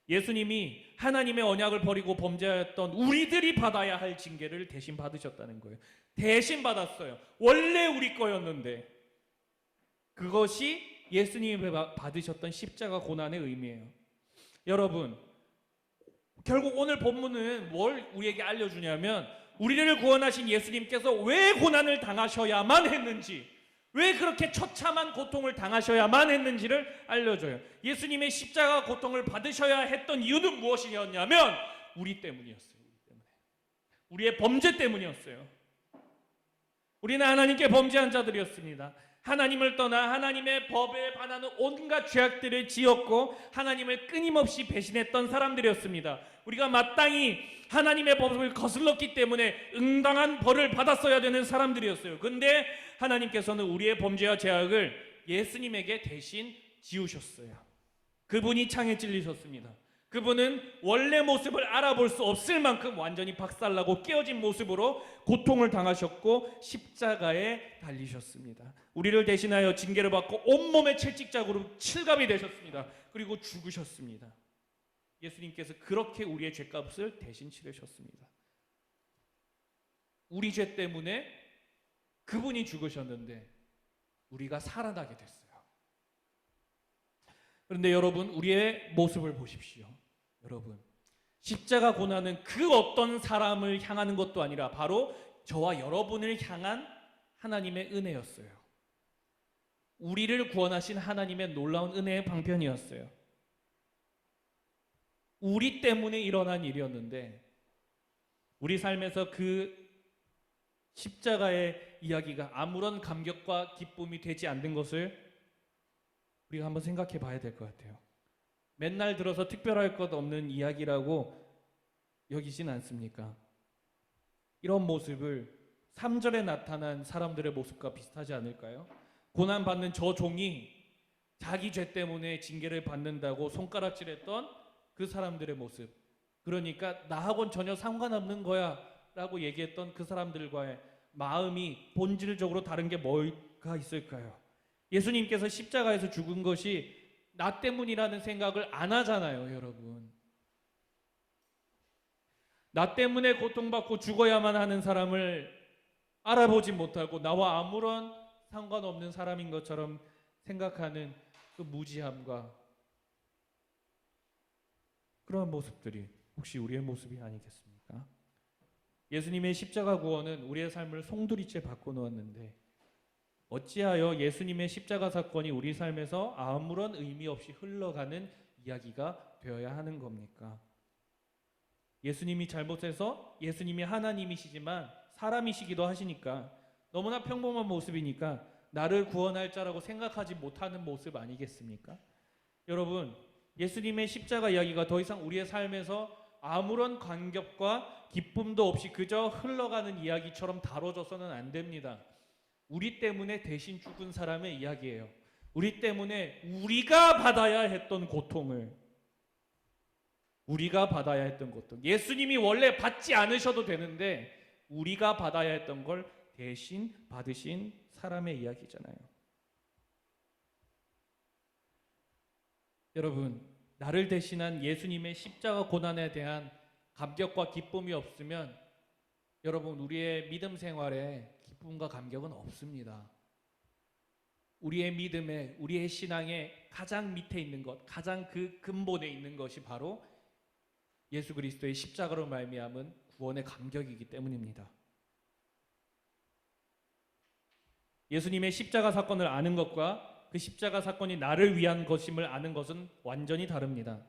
예수님이 하나님의 언약을 버리고 범죄하였던 우리들이 받아야 할 징계를 대신 받으셨다는 거예요. 대신 받았어요. 원래 우리 거였는데. 그것이 예수님이 받으셨던 십자가 고난의 의미예요. 여러분, 결국 오늘 본문은 뭘 우리에게 알려주냐면 우리를 구원하신 예수님께서 왜 고난을 당하셔야만 했는지, 왜 그렇게 처참한 고통을 당하셔야만 했는지를 알려줘요. 예수님의 십자가 고통을 받으셔야 했던 이유는 무엇이었냐면 우리 때문이었어요. 우리의 범죄 때문이었어요. 우리는 하나님께 범죄한 자들이었습니다. 하나님을 떠나 하나님의 법에 반하는 온갖 죄악들을 지었고 하나님을 끊임없이 배신했던 사람들이었습니다. 우리가 마땅히 하나님의 법을 거슬렀기 때문에 응당한 벌을 받았어야 되는 사람들이었어요. 근데 하나님께서는 우리의 범죄와 죄악을 예수님에게 대신 지우셨어요. 그분이 창에 찔리셨습니다. 그분은 원래 모습을 알아볼 수 없을 만큼 완전히 박살나고 깨어진 모습으로 고통을 당하셨고 십자가에 달리셨습니다. 우리를 대신하여 징계를 받고 온몸에 채찍자국으로 칠갑이 되셨습니다. 그리고 죽으셨습니다. 예수님께서 그렇게 우리의 죄값을 대신 치르셨습니다. 우리 죄 때문에 그분이 죽으셨는데 우리가 살아나게 됐어요. 그런데 여러분, 우리의 모습을 보십시오. 여러분, 십자가 고난은 그 어떤 사람을 향하는 것도 아니라 바로 저와 여러분을 향한 하나님의 은혜였어요. 우리를 구원하신 하나님의 놀라운 은혜의 방편이었어요. 우리 때문에 일어난 일이었는데 우리 삶에서 그 십자가의 이야기가 아무런 감격과 기쁨이 되지 않는 것을 우리가 한번 생각해 봐야 될 것 같아요. 맨날 들어서 특별할 것 없는 이야기라고 여기진 않습니까? 이런 모습을 3절에 나타난 사람들의 모습과 비슷하지 않을까요? 고난받는 저 종이 자기 죄 때문에 징계를 받는다고 손가락질했던 그 사람들의 모습, 그러니까 나하고는 전혀 상관없는 거야 라고 얘기했던 그 사람들과의 마음이 본질적으로 다른 게 뭐가 있을까요? 예수님께서 십자가에서 죽은 것이 나 때문이라는 생각을 안 하잖아요, 여러분. 나 때문에 고통받고 죽어야만 하는 사람을 알아보지 못하고 나와 아무런 상관없는 사람인 것처럼 생각하는 그 무지함과 그런 모습들이 혹시 우리의 모습이 아니겠습니까? 예수님의 십자가 구원은 우리의 삶을 송두리째 바꿔놓았는데 어찌하여 예수님의 십자가 사건이 우리 삶에서 아무런 의미 없이 흘러가는 이야기가 되어야 하는 겁니까? 예수님이 잘못해서 예수님이 하나님이시지만 사람이시기도 하시니까 너무나 평범한 모습이니까 나를 구원할 자라고 생각하지 못하는 모습 아니겠습니까? 여러분, 예수님의 십자가 이야기가 더 이상 우리의 삶에서 아무런 감격과 기쁨도 없이 그저 흘러가는 이야기처럼 다뤄져서는 안 됩니다. 우리 때문에 대신 죽은 사람의 이야기예요. 우리 때문에 우리가 받아야 했던 고통을, 우리가 받아야 했던 고통, 예수님이 원래 받지 않으셔도 되는데 우리가 받아야 했던 걸 대신 받으신 사람의 이야기잖아요. 여러분, 나를 대신한 예수님의 십자가 고난에 대한 감격과 기쁨이 없으면 여러분, 우리의 믿음 생활에 기쁨과 감격은 없습니다. 우리의 믿음에, 우리의 신앙의 가장 밑에 있는 것, 가장 그 근본에 있는 것이 바로 예수 그리스도의 십자가로 말미암은 구원의 감격이기 때문입니다. 예수님의 십자가 사건을 아는 것과 그 십자가 사건이 나를 위한 것임을 아는 것은 완전히 다릅니다.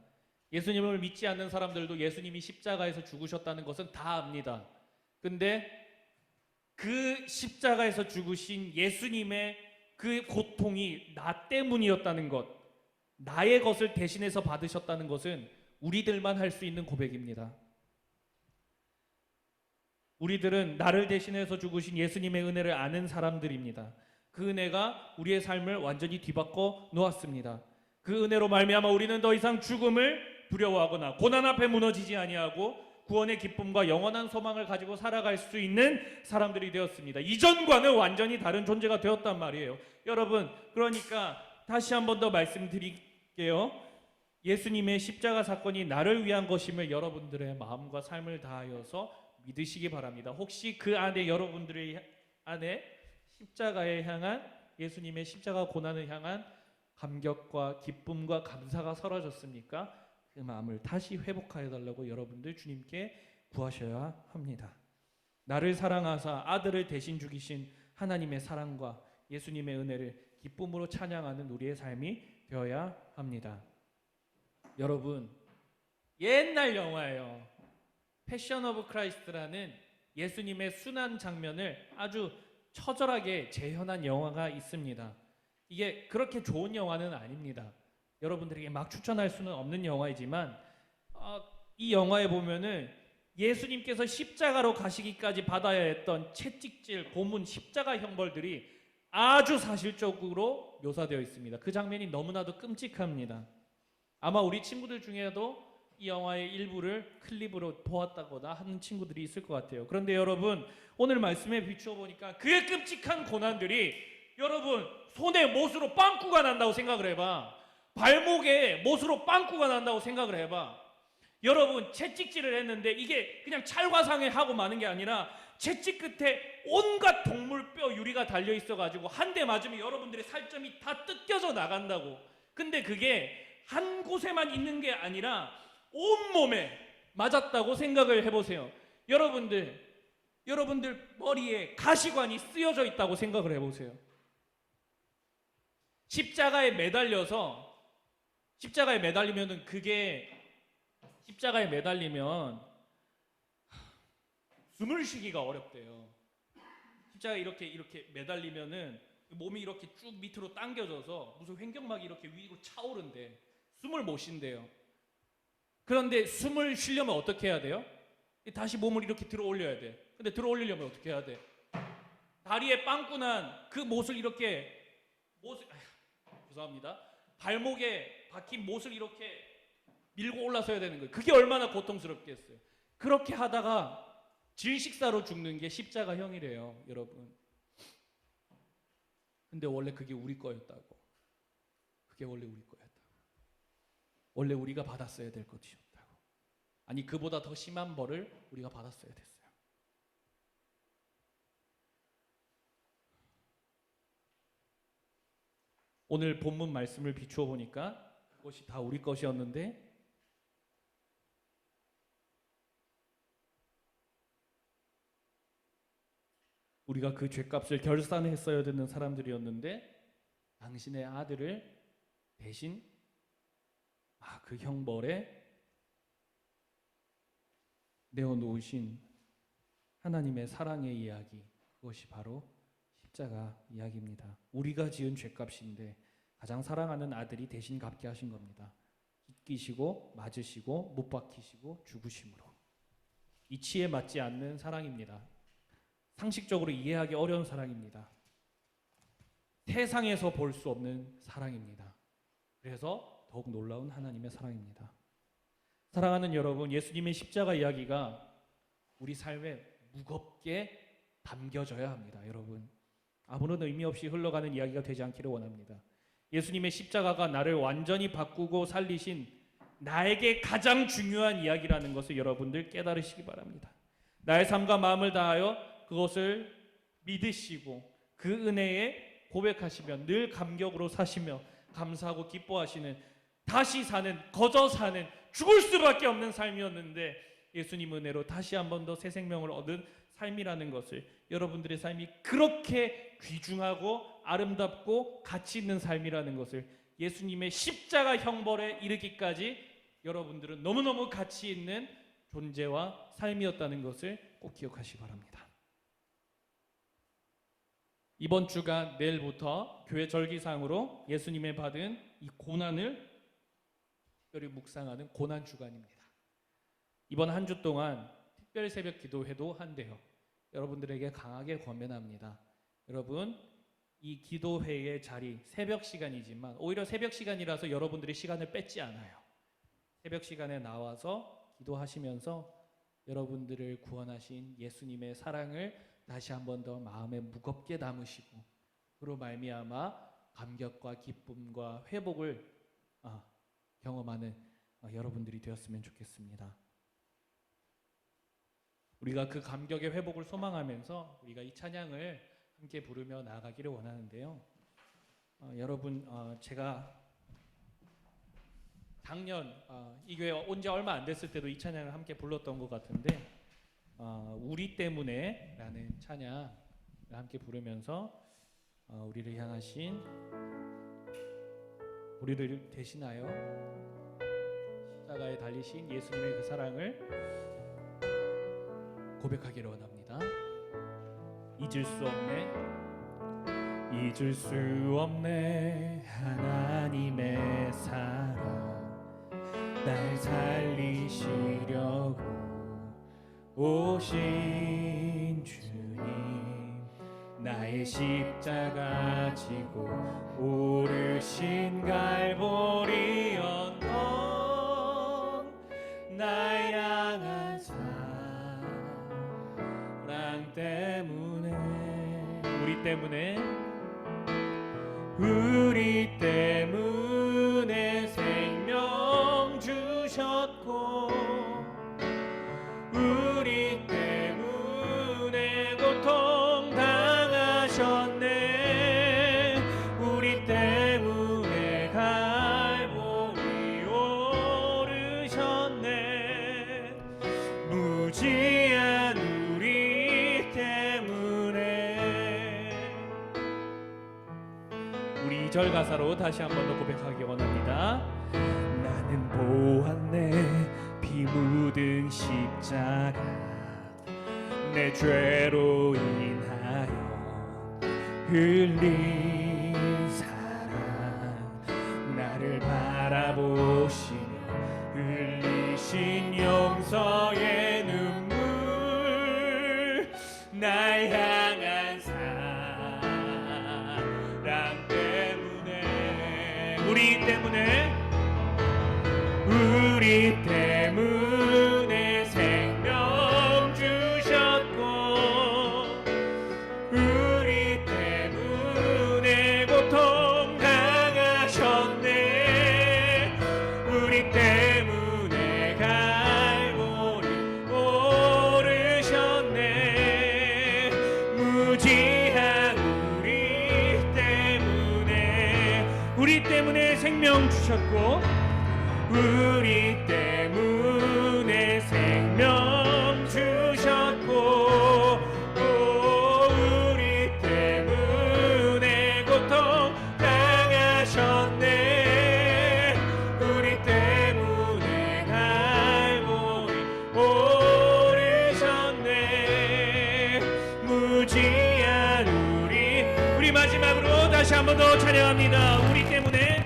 예수님을 믿지 않는 사람들도 예수님이 십자가에서 죽으셨다는 것은 다 압니다. 근데 그 십자가에서 죽으신 예수님의 그 고통이 나 때문이었다는 것, 나의 것을 대신해서 받으셨다는 것은 우리들만 할 수 있는 고백입니다. 우리들은 나를 대신해서 죽으신 예수님의 은혜를 아는 사람들입니다. 그 은혜가 우리의 삶을 완전히 뒤바꿔 놓았습니다. 그 은혜로 말미암아 우리는 더 이상 죽음을 두려워하거나 고난 앞에 무너지지 아니하고 구원의 기쁨과 영원한 소망을 가지고 살아갈 수 있는 사람들이 되었습니다. 이전과는 완전히 다른 존재가 되었단 말이에요. 여러분, 그러니까 다시 한 번 더 말씀드릴게요. 예수님의 십자가 사건이 나를 위한 것임을 여러분들의 마음과 삶을 다하여서 믿으시기 바랍니다. 혹시 그 안에 여러분들의 안에 십자가에 향한 예수님의 십자가 고난을 향한 감격과 기쁨과 감사가 사라졌습니까? 그 마음을 다시 회복하여 달라고 여러분들 주님께 구하셔야 합니다. 나를 사랑하사 아들을 대신 죽이신 하나님의 사랑과 예수님의 은혜를 기쁨으로 찬양하는 우리의 삶이 되어야 합니다. 여러분, 옛날 영화예요. 패션 오브 크라이스트라는 예수님의 순환 장면을 아주 처절하게 재현한 영화가 있습니다. 이게 그렇게 좋은 영화는 아닙니다. 여러분들에게 막 추천할 수는 없는 영화이지만 이 영화에 보면은 예수님께서 십자가로 가시기까지 받아야 했던 채찍질, 고문, 십자가 형벌들이 아주 사실적으로 묘사되어 있습니다. 그 장면이 너무나도 끔찍합니다. 아마 우리 친구들 중에도 이 영화의 일부를 클립으로 보았다거나 하는 친구들이 있을 것 같아요. 그런데 여러분, 오늘 말씀에 비추어 보니까 그의 끔찍한 고난들이 여러분 손에 못으로 빵꾸가 난다고 생각을 해봐. 발목에 못으로 빵꾸가 난다고 생각을 해봐. 여러분, 채찍질을 했는데 이게 그냥 찰과상에 하고 마는 게 아니라 채찍 끝에 온갖 동물뼈 유리가 달려 있어가지고 한 대 맞으면 여러분들의 살점이 다 뜯겨져 나간다고. 근데 그게 한 곳에만 있는 게 아니라 온몸에 맞았다고 생각을 해보세요. 여러분들 머리에 가시관이 쓰여져 있다고 생각을 해보세요. 십자가에 매달리면은 십자가에 매달리면 숨을 쉬기가 어렵대요. 십자가에 이렇게 매달리면은 몸이 이렇게 쭉 밑으로 당겨져서 무슨 횡격막이 이렇게 위로 차오른대. 숨을 못 쉰대요. 그런데 숨을 쉬려면 어떻게 해야 돼요? 다시 몸을 이렇게 들어 올려야 돼. 근데 들어 올리려면 어떻게 해야 돼? 다리에 빵꾸난 그 못을 죄송합니다. 발목에 박힌 못을 이렇게 밀고 올라서야 되는 거예요. 그게 얼마나 고통스럽겠어요. 그렇게 하다가 질식사로 죽는 게 십자가형이래요, 여러분. 근데 원래 그게 우리 거였다고. 그게 원래 우리 거였다고. 원래 우리가 받았어야 될 것이었다고. 아니, 그보다 더 심한 벌을 우리가 받았어야 됐어요. 오늘 본문 말씀을 비추어 보니까 그것이 다 우리 것이었는데 우리가 그 죄값을 결산했어야 되는 사람들이었는데 당신의 아들을 대신 그 형벌에 내어놓으신 하나님의 사랑의 이야기, 그것이 바로 십자가 이야기입니다. 우리가 지은 죄값인데 가장 사랑하는 아들이 대신 갚게 하신 겁니다. 찢기시고 맞으시고 못 박히시고 죽으심으로. 이치에 맞지 않는 사랑입니다. 상식적으로 이해하기 어려운 사랑입니다. 세상에서 볼 수 없는 사랑입니다. 그래서 더욱 놀라운 하나님의 사랑입니다. 사랑하는 여러분, 예수님의 십자가 이야기가 우리 삶에 무겁게 담겨져야 합니다. 여러분, 아무런 의미 없이 흘러가는 이야기가 되지 않기를 원합니다. 예수님의 십자가가 나를 완전히 바꾸고 살리신 나에게 가장 중요한 이야기라는 것을 여러분들 깨달으시기 바랍니다. 나의 삶과 마음을 다하여 그것을 믿으시고 그 은혜에 고백하시며 늘 감격으로 사시며 감사하고 기뻐하시는, 다시 사는, 거저 사는, 죽을 수밖에 없는 삶이었는데 예수님 은혜로 다시 한 번 더 새 생명을 얻은 삶이라는 것을, 여러분들의 삶이 그렇게 귀중하고 아름답고 가치 있는 삶이라는 것을, 예수님의 십자가 형벌에 이르기까지 여러분들은 너무너무 가치 있는 존재와 삶이었다는 것을 꼭 기억하시기 바랍니다. 이번 주가 내일부터 교회 절기상으로 예수님의 받은 이 고난을 특별히 묵상하는 고난 주간입니다. 이번 한 주 동안 특별 새벽 기도회도 한대요. 여러분들에게 강하게 권면합니다. 여러분, 이 기도회의 자리 새벽 시간이지만 오히려 새벽 시간이라서 여러분들이 시간을 뺏지 않아요. 새벽 시간에 나와서 기도하시면서 여러분들을 구원하신 예수님의 사랑을 다시 한 번 더 마음에 무겁게 담으시고 그로 말미암아 감격과 기쁨과 회복을 경험하는 여러분들이 되었으면 좋겠습니다. 우리가 그 감격의 회복을 소망하면서 우리가 이 찬양을 함께 부르며 나아가기를 원하는데요. 여러분, 제가 작년 이 교회 온 지 얼마 안 됐을 때도 이 찬양을 함께 불렀던 것 같은데 우리 때문에 라는 찬양을 함께 부르면서 우리를 향하신 우리를 대신하여 십자가에 달리신 예수님의 그 사랑을 고백하기를 원합니다. 잊을 수 없네, 잊을 수 없네 하나님의 사랑, 날 살리시려고 오신 주님, 나의 십자가 지고 오르신 갈보리 언덕, 날 향한 사랑 때문에, 우리 때문에 생명 주셨고 우리 때문에 고통 당하셨네, 우리 때문에 갈보리 오르셨네, 무지한 우리 때문에. 우리 2절 가사로 다시 한 번 더 고백하기 원합니다. 나는 보았네 피 묻은 십자가, 내 죄로 인하여 흘린 사랑, 나를 바라보시며 흘리신 용서의 눈물, 날 향한 사랑 때문에, 우리 때문에 생명 주셨고 우리 때문에 고통 당하셨네, 우리 때문에 갈보리 오르셨네, 무지한 우리 때문에 생명 주셨고 우리 때문에 생명 주셨고 우리 때문에 고통 당하셨네, 우리 때문에 갈보리 오르셨네, 무지한 우리 마지막으로 다시 한 번 더 찬양합니다. 우리 때문에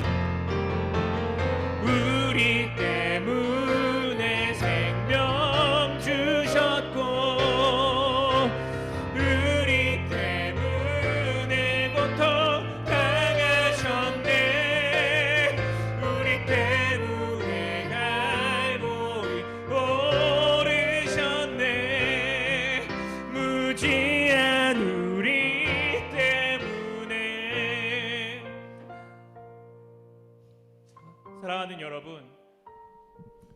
생명 주셨고 우리 때문에 고통 당하셨네, 우리 때문에 갈보리 오르셨네, 무지한 우리 때문에. 사랑하는 여러분,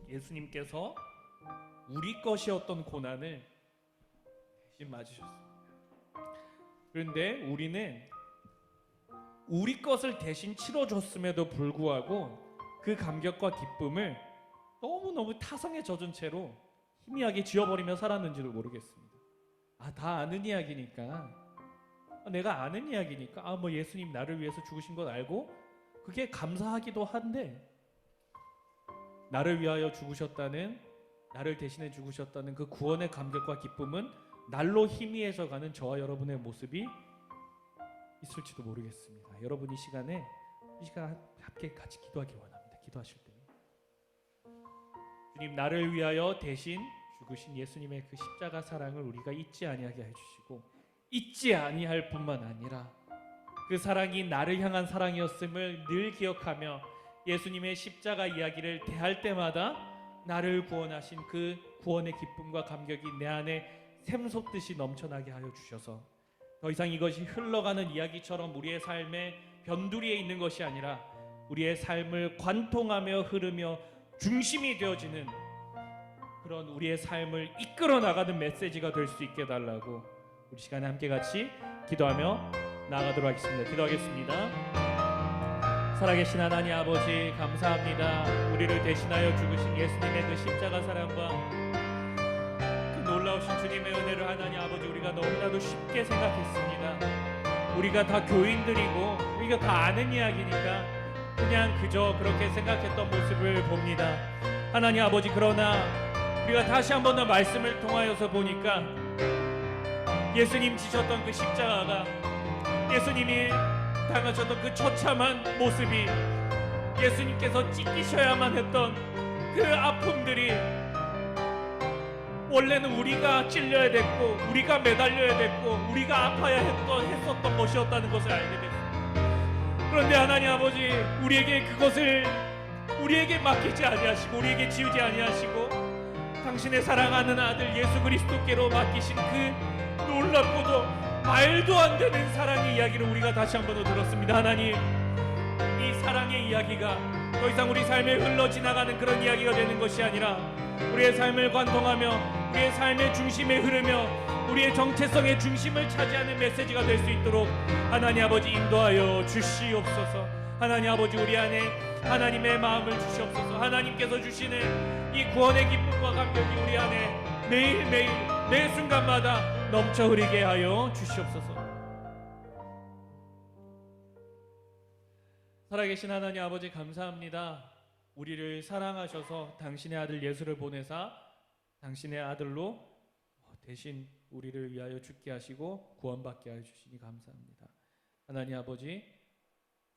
예수님께서 우리 것이었던 고난을 대신 맞으셨습니다. 그런데 우리는 우리 것을 대신 치러줬음에도 불구하고 그 감격과 기쁨을 너무너무 타성에 젖은 채로 희미하게 지워버리며 살았는지도 모르겠습니다. 다 아는 이야기니까, 내가 아는 이야기니까 뭐 예수님 나를 위해서 죽으신 것 알고 그게 감사하기도 한데, 나를 위하여 죽으셨다는, 나를 대신해 죽으셨다는 그 구원의 감격과 기쁨은 날로 희미해져 가는 저와 여러분의 모습이 있을지도 모르겠습니다. 여러분 이 시간 함께 같이 기도하기 원합니다. 기도하실 때 주님, 나를 위하여 대신 죽으신 예수님의 그 십자가 사랑을 우리가 잊지 아니하게 해주시고 잊지 아니할 뿐만 아니라 그 사랑이 나를 향한 사랑이었음을 늘 기억하며 예수님의 십자가 이야기를 대할 때마다 나를 구원하신 그 구원의 기쁨과 감격이 내 안에 샘솟듯이 넘쳐나게 하여 주셔서 더 이상 이것이 흘러가는 이야기처럼 우리의 삶의 변두리에 있는 것이 아니라 우리의 삶을 관통하며 흐르며 중심이 되어지는 그런 우리의 삶을 이끌어 나가는 메시지가 될 수 있게 해달라고 우리 시간에 함께 같이 기도하며 나아가도록 하겠습니다. 기도하겠습니다. 살아계신 하나님 아버지 감사합니다. 우리를 대신하여 죽으신 예수님의 그 십자가 사랑과 그 놀라우신 주님의 은혜를 하나님 아버지 우리가 너무나도 쉽게 생각했습니다. 우리가 다 교인들이고 우리가 다 아는 이야기니까 그냥 그저 그렇게 생각했던 모습을 봅니다. 하나님 아버지 그러나 우리가 다시 한 번 더 말씀을 통하여서 보니까 예수님 지셨던 그 십자가가 예수님이 당하셨던 그 처참한 모습이 예수님께서 찢기셔야만 했던 그 아픔들이 원래는 우리가 찔려야 됐고 우리가 매달려야 됐고 우리가 아파야 했었던 것이었다는 것을 알게 됐습니다. 그런데 하나님 아버지 우리에게 그것을 우리에게 맡기지 아니하시고 우리에게 지우지 아니하시고 당신의 사랑하는 아들 예수 그리스도께로 맡기신 그 놀랍고도 말도 안 되는 사랑의 이야기를 우리가 다시 한 번 더 들었습니다. 하나님 이 사랑의 이야기가 더 이상 우리 삶에 흘러 지나가는 그런 이야기가 되는 것이 아니라 우리의 삶을 관통하며 우리의 삶의 중심에 흐르며 우리의 정체성의 중심을 차지하는 메시지가 될 수 있도록 하나님 아버지 인도하여 주시옵소서. 하나님 아버지 우리 안에 하나님의 마음을 주시옵소서. 하나님께서 주시는 이 구원의 기쁨과 감격이 우리 안에 매일매일 매 순간마다 넘쳐 흐르게 하여 주시옵소서. 살아계신 하나님 아버지 감사합니다. 우리를 사랑하셔서 당신의 아들 예수를 보내사 당신의 아들로 대신 우리를 위하여 죽게 하시고 구원받게 하여 주시니 감사합니다. 하나님 아버지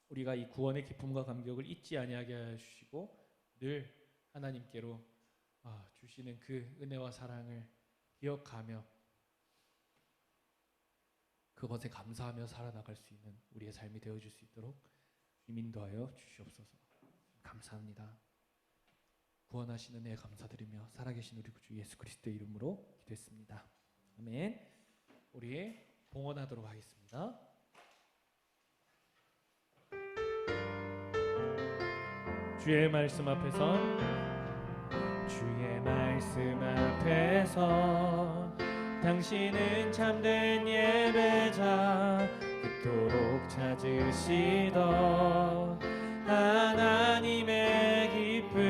우리가 이 구원의 기쁨과 감격을 잊지 아니하게 하여 주시고 늘 하나님께로 주시는 그 은혜와 사랑을 기억하며 그것에 감사하며 살아나갈 수 있는 우리의 삶이 되어줄 수 있도록 인도하여 주시옵소서. 감사합니다. 구원하시는 은혜에 감사드리며 살아계신 우리 구주 예수 그리스도의 이름으로 기도했습니다. 아멘. 우리 봉헌하도록 하겠습니다. 주의 말씀 앞에선 주의 말씀 앞에서 당신은 참된 예배자 그토록 찾으시던 하나님의 기쁨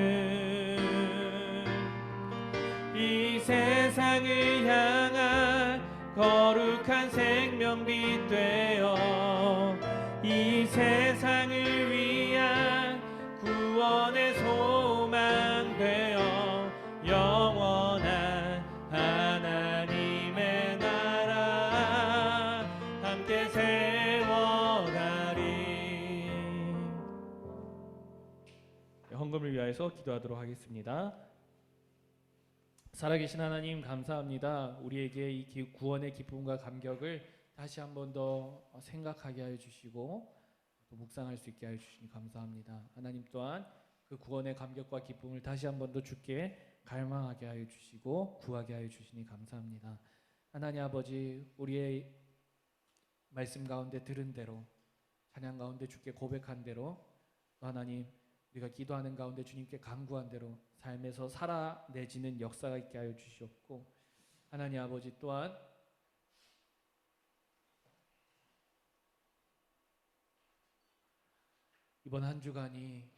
이 세상을 향한 거룩한 생명빛 되어 이 세상을 위한 구원의 소망 되어 영원한 하나님의 나라 함께 세워가리. 헌금을 위하여서 기도하도록 하겠습니다. 살아계신 하나님 감사합니다. 우리에게 이 구원의 기쁨과 감격을 다시 한 번 더 생각하게 하여 주시고 또 묵상할 수 있게 하여 주시니 감사합니다. 하나님 또한 그 구원의 감격과 기쁨을 다시 한 번 더 주께 갈망하게 하여 주시고 구하게 하여 주시니 감사합니다. 하나님 아버지 우리의 말씀 가운데 들은 대로 찬양 가운데 주께 고백한 대로 또 하나님 우리가 기도하는 가운데 주님께 간구한 대로 삶에서 살아내지는 역사가 있게 하여 주시옵고 하나님 아버지 또한 이번 한 주간이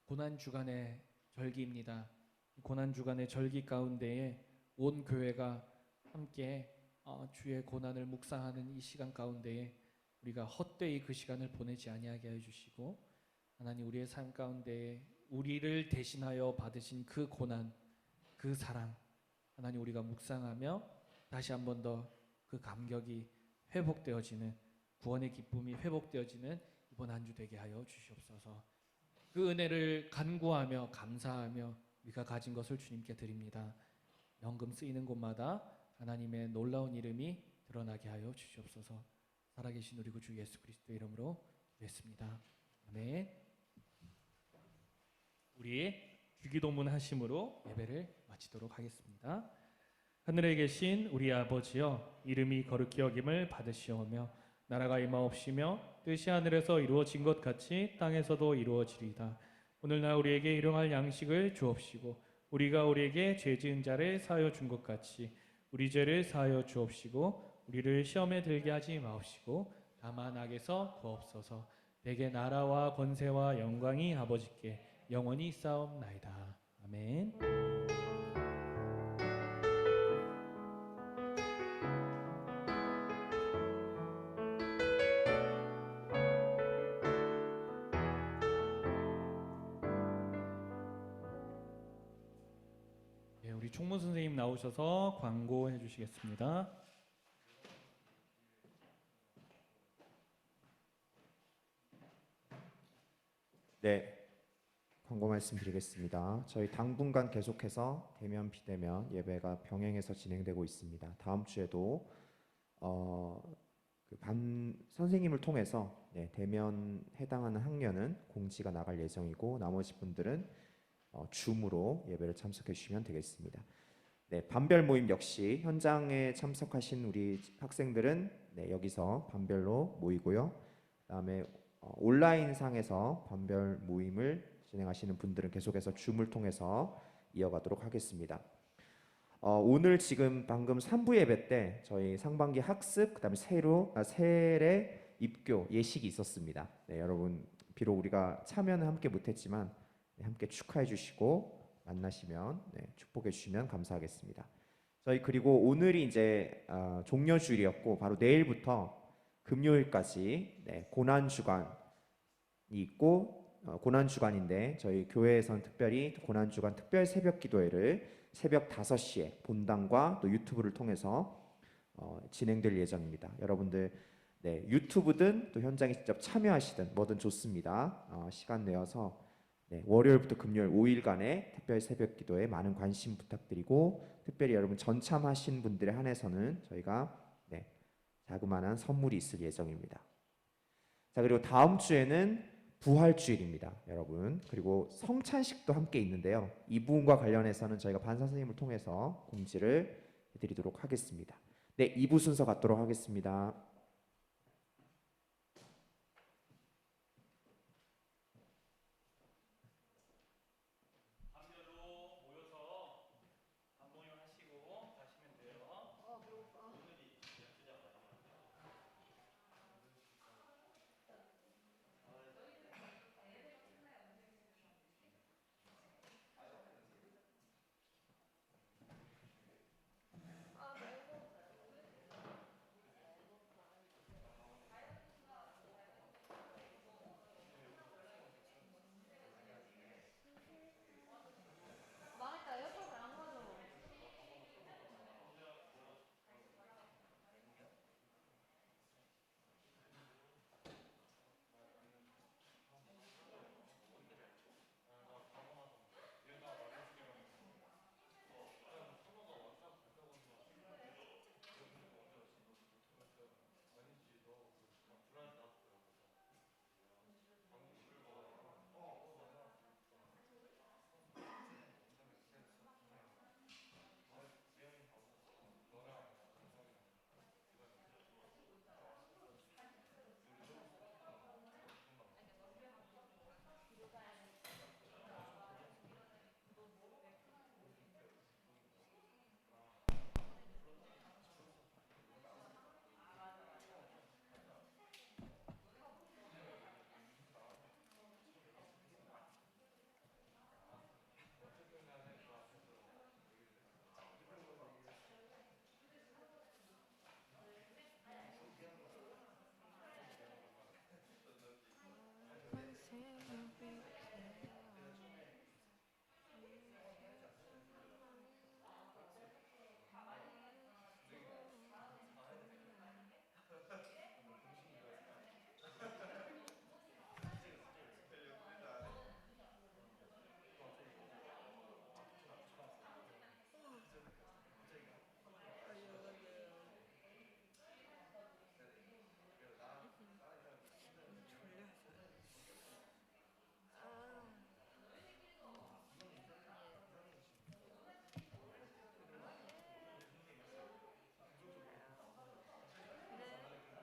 고난 주간의 절기입니다. 고난 주간의 절기 가운데에 온 교회가 함께 주의 고난을 묵상하는 이 시간 가운데에 우리가 헛되이 그 시간을 보내지 아니하게 해 주시고 하나님 우리의 삶 가운데에 우리를 대신하여 받으신 그 고난, 그 사랑 하나님 우리가 묵상하며 다시 한 번 더 그 감격이 회복되어지는 구원의 기쁨이 회복되어지는 이번 한 주 되게 하여 주시옵소서. 그 은혜를 간구하며 감사하며 우리가 가진 것을 주님께 드립니다. 연금 쓰이는 곳마다 하나님의 놀라운 이름이 드러나게 하여 주시옵소서. 살아계신 우리 구주 예수 그리스도 이름으로 기도했습니다. 아멘. 우리 주기도문 하심으로 예배를 마치도록 하겠습니다. 하늘에 계신 우리 아버지여, 이름이 거룩히 여김을 받으시오며 나라가 임하옵시며 뜻이 하늘에서 이루어진 것 같이 땅에서도 이루어지리이다. 오늘날 우리에게 일용할 양식을 주옵시고 우리가 우리에게 죄 지은 자를 사하여 준 것 같이 우리 죄를 사하여 주옵시고 우리를 시험에 들게 하지 마옵시고 다만 악에서 구하옵소서. 내게 나라와 권세와 영광이 아버지께 영원히 있사옵나이다. 아멘. 네, 우리 총무 선생님 나오셔서 광고해 주시겠습니다.
네, 광고 말씀드리겠습니다. 저희 당분간 계속해서 대면 비대면 예배가 병행해서 진행되고 있습니다. 다음 주에도 반 선생님을 통해서 대면 해당하는 학년은 공지가 나갈 예정이고 나머지 분들은 줌으로 예배를 참석해 주시면 되겠습니다. 네, 반별 모임 역시 현장에 참석하신 우리 학생들은 여기서 반별로 모이고요. 그다음에 온라인상에서 반별 모임을 진행하시는 분들은 계속해서 줌을 통해서 이어가도록 하겠습니다. 오늘 지금 방금 3부 예배 때 저희 상반기 학습 그다음에 세례 입교 예식이 있었습니다. 네, 여러분 비록 우리가 참여는 함께 못했지만 함께 축하해 주시고 만나시면 축복해 주시면 감사하겠습니다. 저희 그리고 오늘이 이제 종려 주일이었고 바로 내일부터 금요일까지 고난 주간이 있고 고난 주간인데 저희 교회에서는 특별히 고난 주간 특별 새벽 기도회를 새벽 5시에 본당과 또 유튜브를 통해서 진행될 예정입니다. 여러분들 유튜브든 또 현장에 직접 참여하시든 뭐든 좋습니다. 시간 내어서 월요일부터 금요일 5일간의 특별 새벽 기도에 많은 관심 부탁드리고 특별히 여러분 전참하신 분들에 한해서는 저희가 자그마한 선물이 있을 예정입니다. 자, 그리고 다음 주에는 부활주일입니다, 여러분. 그리고 성찬식도 함께 있는데요. 이 부분과 관련해서는 저희가 반사 선생님을 통해서 공지를 해드리도록 하겠습니다. 네, 2부 순서 갖도록 하겠습니다.